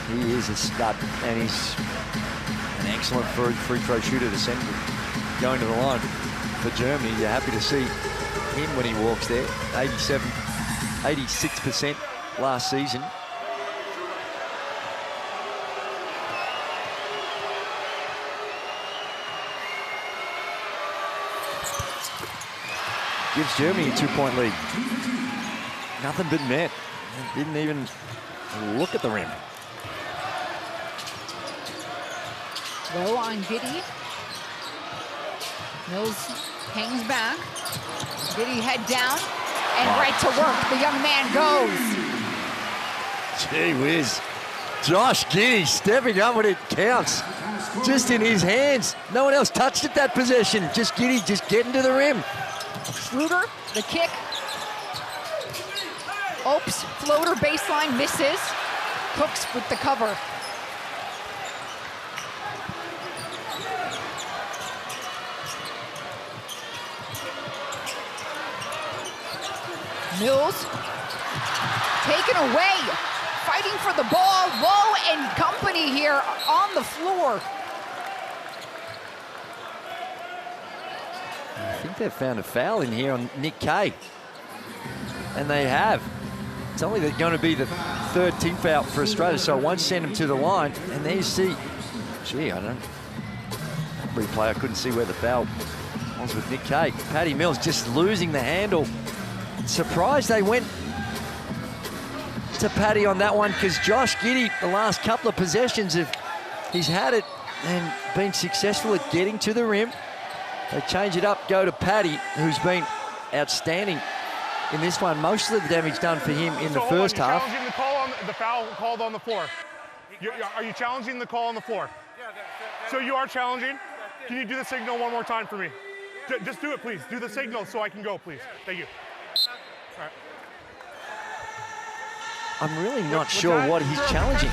He is a stud, and he's an excellent free throw shooter to send going to the line for Germany. You're happy to see him when he walks there. 86% last season. Gives Germany a 2-point lead. Nothing but net. Didn't even look at the rim. Low on Giddy. Mills hangs back. Giddy head down and right to work. The young man goes. Gee whiz. Josh Giddy stepping up when it counts. Just in his hands. No one else touched it that possession. Just Giddy just getting to the rim. Schroeder, the kick. Oops, floater baseline misses. Cooks with the cover. Mills, taken away. Fighting for the ball. Lowe and company here on the floor. I think they've found a foul in here on Nick Kay. And they have. It's only going to be the 3rd team foul for Australia, so it won't send them to the line. And there you see, gee, I don't replay, I couldn't see where the foul was with Nick Kay. Patty Mills just losing the handle. Surprised they went to Patty on that one, because Josh Giddy, the last couple of possessions, he's had it and been successful at getting to the rim. They change it up, go to Patty, who's been outstanding in this one. Most of the damage done for him in the first half. Challenging the call on the foul called on the floor. Are you challenging the call on the floor? So you are challenging? Can you do the signal one more time for me? Just do it, please. Do the signal so I can go, please. Thank you. All right. I'm really not sure what he's challenging.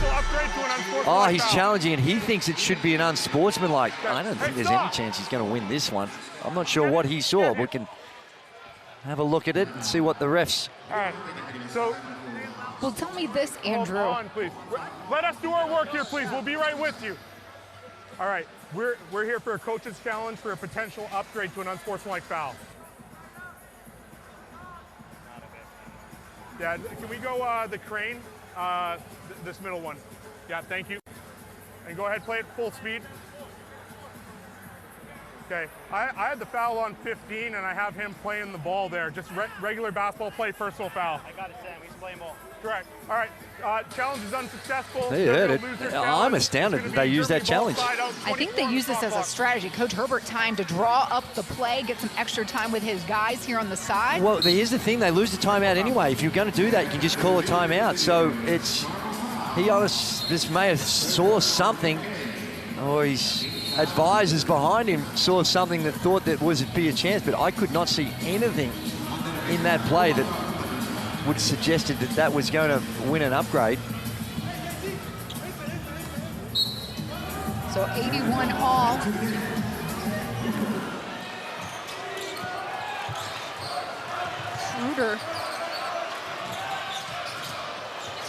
Oh, he's challenging, and he thinks it should be an unsportsmanlike. I don't think there's any chance he's going to win this one. I'm not sure what he saw. We can have a look at it and see what the refs. All right. So, well, tell me this, Andrew. Hold on, please. Let us do our work here, please. We'll be right with you. All right. We're here for a coach's challenge for a potential upgrade to an unsportsmanlike foul. Yeah, can we go the crane, this middle one? Yeah, thank you. And go ahead, play it full speed. Okay, I had the foul on 15, and I have him playing the ball there. Just regular basketball play, personal foul. I got it, Sam. He's playing ball. Correct. All right, challenge is unsuccessful. They heard it. I'm astounded that they used that challenge. I think they use this as a strategy. Coach Herbert time to draw up the play, get some extra time with his guys here on the side. Well, here's the thing. They lose the timeout anyway. If you're going to do that, you can just call a timeout. So he just may have saw something, or his advisors behind him saw something that thought that would be a chance, but I could not see anything in that play that would have suggested that that was going to win an upgrade. So 81 all. Schroeder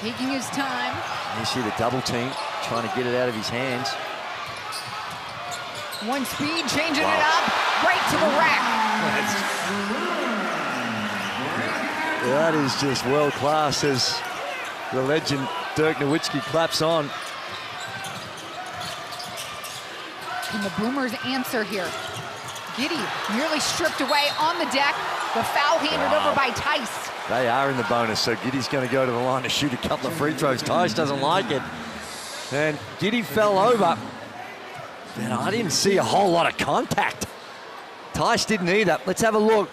taking his time. You see the double team trying to get it out of his hands. One speed, changing it up. right to the rack. That is just world class as the legend Dirk Nowitzki claps on. Can the Boomers answer here? Giddy nearly stripped away on the deck. The foul handed over by Tice. They are in the bonus, so Giddy's going to go to the line to shoot a couple of free throws. Tice doesn't like it. And Giddy fell over. And I didn't see a whole lot of contact. Tice didn't either. Let's have a look.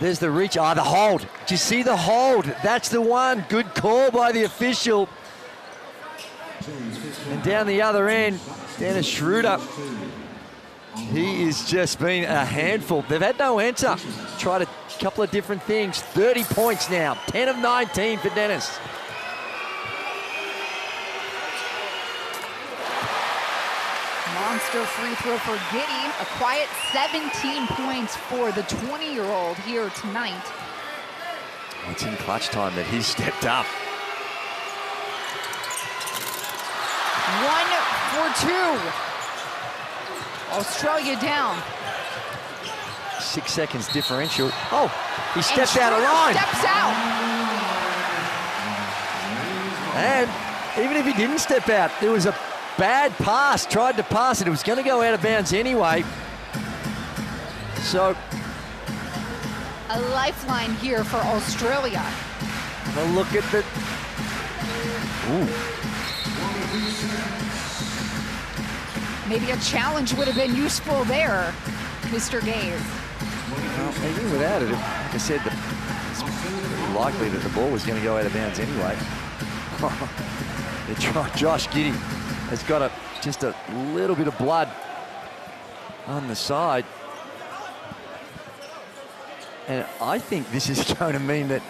There's the reach. The hold. Did you see the hold? That's the one. Good call by the official. And down the other end, Dennis Schroeder. He has just been a handful. They've had no answer. Tried a couple of different things. 30 points now. 10 of 19 for Dennis. Monster free throw for Giddy. A quiet 17 points for the 20-year-old here tonight. It's in clutch time that he's stepped up. 1 for 2. Australia down. 6 seconds differential. Oh, he steps out of line. Steps out. And even if he didn't step out, there was a bad pass. Tried to pass it. It was going to go out of bounds anyway. So a lifeline here for Australia. a look at the... Ooh. Maybe a challenge would have been useful there, Mr. Gaze. Well, even without it, like I said, it's likely that the ball was going to go out of bounds anyway. Josh Giddey has got just a little bit of blood on the side. And I think this is going to mean that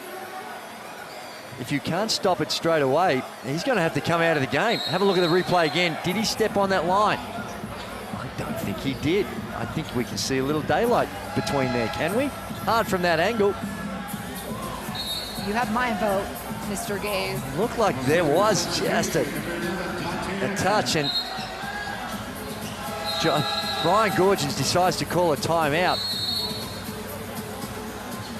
if you can't stop it straight away, he's going to have to come out of the game. Have a look at the replay again. Did he step on that line? I don't think he did. I think we can see a little daylight between there, can we? Hard from that angle. You have my vote, Mr. Gaze. Looked like there was just a touch, and Brian Gorgens decides to call a timeout.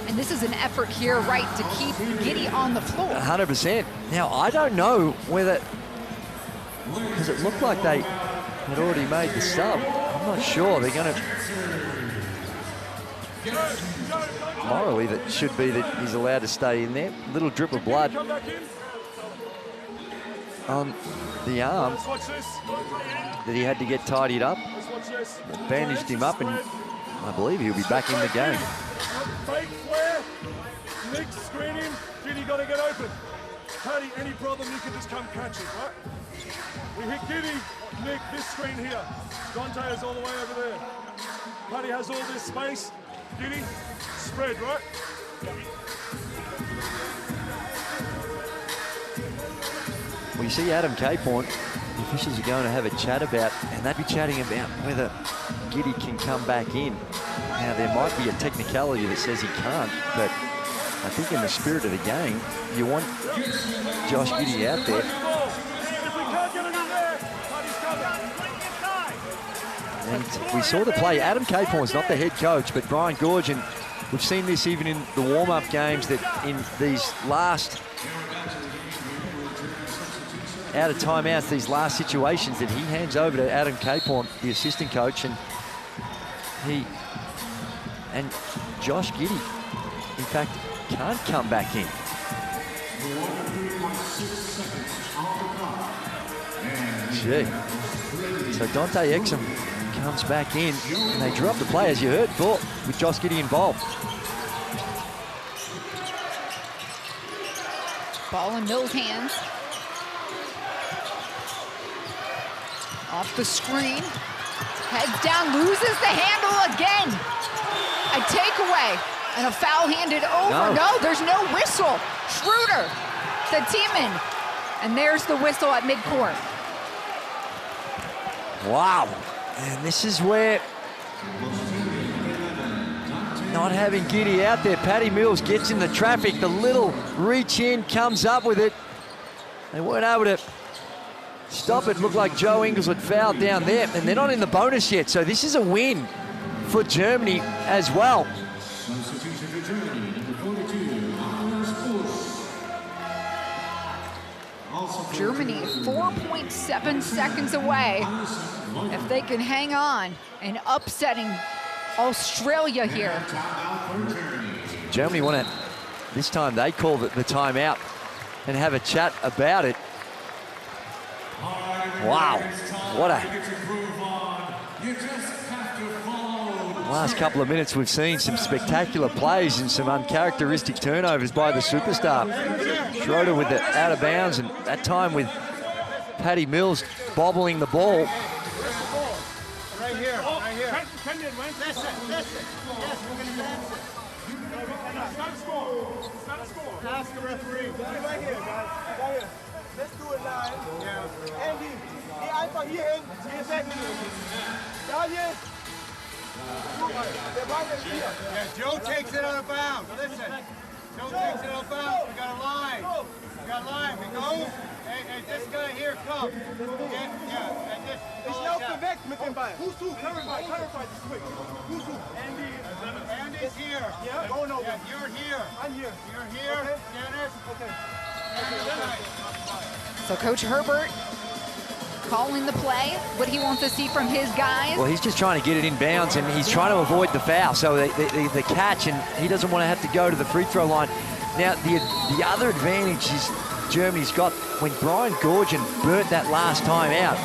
And this is an effort here, right, to keep Giddey on the floor. 100%. Now, I don't know whether, because it looked like they had already made the sub. I'm not sure. They're going to... Morally, that should be that he's allowed to stay in there. Little drip of blood on the arm that he had to get tidied up. Bandaged him up, and I believe he'll be back in the game. Fake flare. Nick screen him. Giddy got to get open. Paddy, any problem, you can just come catch it, right? We hit Giddy. Nick, this screen here. Dante is all the way over there. Paddy has all this space. Giddy, spread, right? Well, you see Adam Capehorn, the officials are going to have a chat about, and they'd be chatting about whether Giddy can come back in. Now, there might be a technicality that says he can't, but I think in the spirit of the game, you want Josh Giddey out there. And we saw the play. Adam Capehorn's not the head coach, but Brian Gorgens, we've seen this even in the warm-up games, that in these last out of timeouts, these last situations, that he hands over to Adam Capehorn, the assistant coach, and Josh Giddey, in fact, can't come back in. Gee. So Dante Exum comes back in, and they drop the play, as you heard, with Josh Giddey involved. Ball in Mill's hands. Off the screen. Heads down, loses the handle again. A takeaway and a foul handed over. No, there's no whistle. Schroeder, the team-in. And there's the whistle at midcourt. Wow. And this is where not having Giddey out there, Patty Mills gets in the traffic. The little reach in, comes up with it. They weren't able to stop it. Looked like Joe Ingles had fouled down there, and they're not in the bonus yet, so this is a win for Germany as well. Germany 4.7 seconds away if they can hang on and upsetting Australia here. Germany want to, this time they call the timeout and have a chat about it. Wow, what a... Last couple of minutes we've seen some spectacular plays and some uncharacteristic turnovers by the superstar. Schroeder with the out of bounds, and that time with Patty Mills bobbling the ball. Right here, right here. Listen. Yes, we're going to dance it. Ask the referee. Right here, guys. Right here. Let's do it live. Yeah. Andy, geh einfach hier hin. Geh weg. Daniel. Yeah, Joe takes it out of bounds. Listen. Joe takes it out of bounds. We got a line. We go. Hey, this guy here, come. Yeah. And this. Ich laufe weg mit dem Ball. Who's who? Clarify this quick. Who's who? Andy's here. Yeah? Go no. Yeah, you're here. I'm here. You're here. Okay. Dennis. Okay. So Coach Herbert calling the play, what he wants to see from his guys. Well, he's just trying to get it in bounds, and he's trying to avoid the foul, so the catch, and he doesn't want to have to go to the free throw line. Now, the other advantage is Germany's got, when Brian Gorgian burnt that last time out,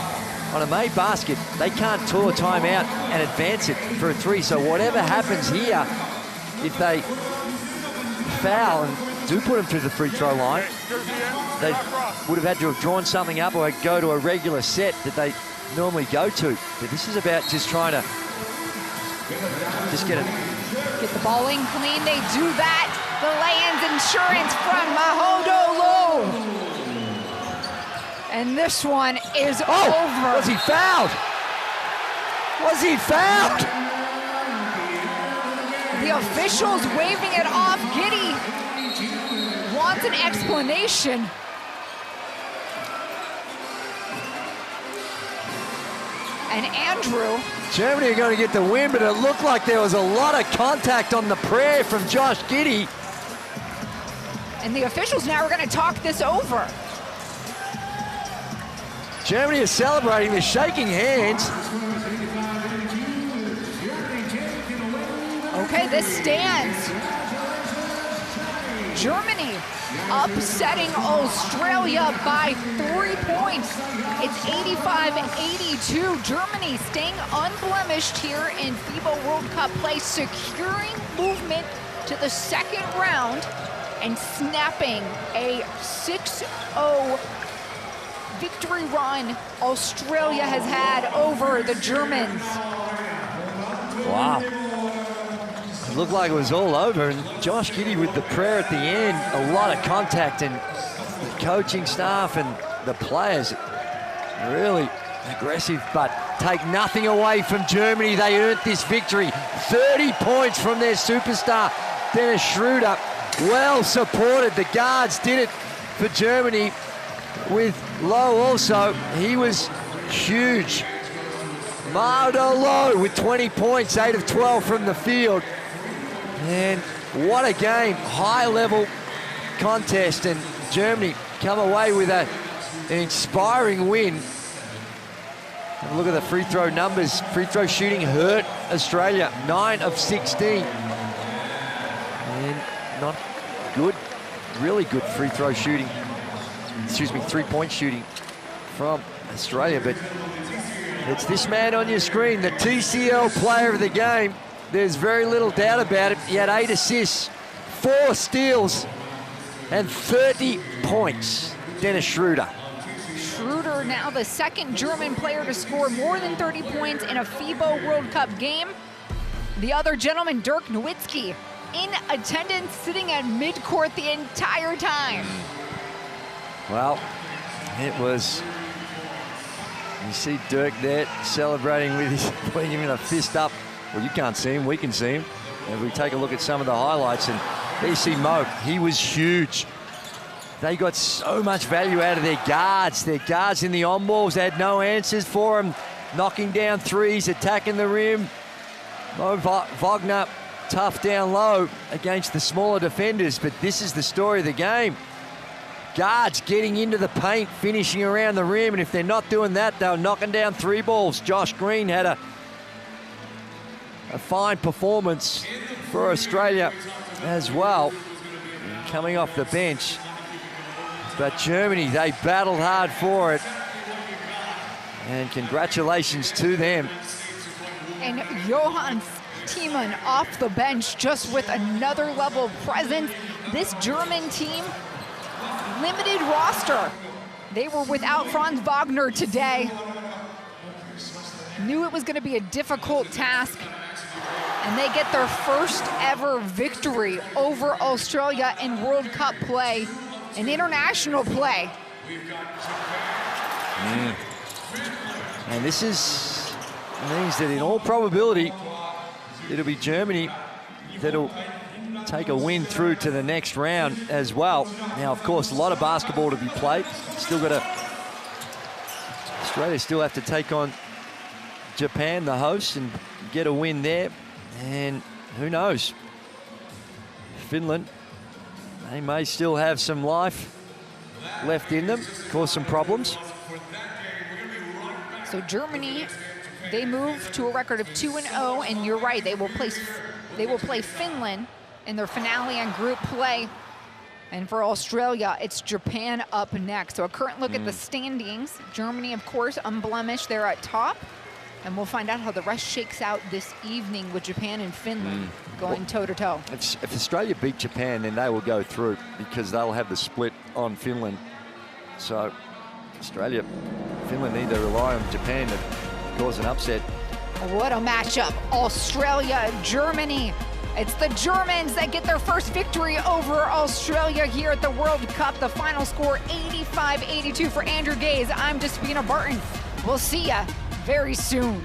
on a made basket, they can't tour time out and advance it for a three. So whatever happens here, if they foul and do put them through the free throw line, they would have had to have drawn something up or go to a regular set that they normally go to. But this is about just trying to just get the ball in clean. They do that. The Lions insurance from Mahodolo. And this one is over. Was he fouled? Was he fouled? The officials waving it off. Giddey wants an explanation. And Andrew. Germany are going to get the win, but it looked like there was a lot of contact on the prayer from Josh Giddey. And the officials now are going to talk this over. Germany is celebrating, they're shaking hands. Okay, this stands. Germany upsetting Australia by 3 points. It's 85-82. Germany staying unblemished here in FIBA World Cup play, securing movement to the second round and snapping a 6-0 victory run Australia has had over the Germans. Wow. It looked like it was all over, and Josh Giddey with the prayer at the end, a lot of contact, and the coaching staff and the players really aggressive, but take nothing away from Germany. They earned this victory. 30 points from their superstar, Dennis Schroeder. Well supported. The guards did it for Germany with Lowe also. He was huge. Mardo Lowe with 20 points, 8 of 12 from the field. And what a game, high level contest, and Germany come away with an inspiring win. Have a look at the free throw numbers. Free throw shooting hurt Australia, 9 of 16. And not good, really good free throw shooting, excuse me, 3-point shooting from Australia, but it's this man on your screen, the TCL player of the game. There's very little doubt about it. He had 8 assists, 4 steals, and 30 points. Dennis Schroeder. Schroeder now the second German player to score more than 30 points in a FIBA World Cup game. The other gentleman, Dirk Nowitzki, in attendance, sitting at midcourt the entire time. Well, it was, you see Dirk there celebrating with his, putting him in a fist up. Well, you can't see him, we can see him. And we take a look at some of the highlights, and there you see Mo, he was huge. They got so much value out of their guards. Their guards in the on balls had no answers for him. Knocking down threes, attacking the rim. Wagner, tough down low against the smaller defenders, but this is the story of the game. Guards getting into the paint, finishing around the rim, and if they're not doing that, they're knocking down 3 balls. Josh Green had a fine performance for Australia as well, coming off the bench. But Germany, they battled hard for it. And congratulations to them. And Johann Thiemann off the bench just with another level of presence. This German team, limited roster. They were without Franz Wagner today. Knew it was going to be a difficult task. And they get their first ever victory over Australia in World Cup play, in international play. And this means that in all probability, it'll be Germany that'll take a win through to the next round as well. Now, of course, a lot of basketball to be played. Australia still have to take on Japan, the hosts, and get a win there. And who knows? Finland, they may still have some life left in them, cause some problems. So Germany, they move to a record of 2-0, and you're right, they will play Finland in their finale on group play. And for Australia, it's Japan up next. So a current look at the standings. Germany, of course, unblemished, they're at top. And we'll find out how the rest shakes out this evening with Japan and Finland going toe-to-toe. If Australia beat Japan, then they will go through because they'll have the split on Finland. So Australia, Finland need to rely on Japan to cause an upset. What a matchup. Australia, Germany. It's the Germans that get their first victory over Australia here at the World Cup. The final score, 85-82 for Andrew Gaze. I'm Despina Barton. We'll see ya very soon.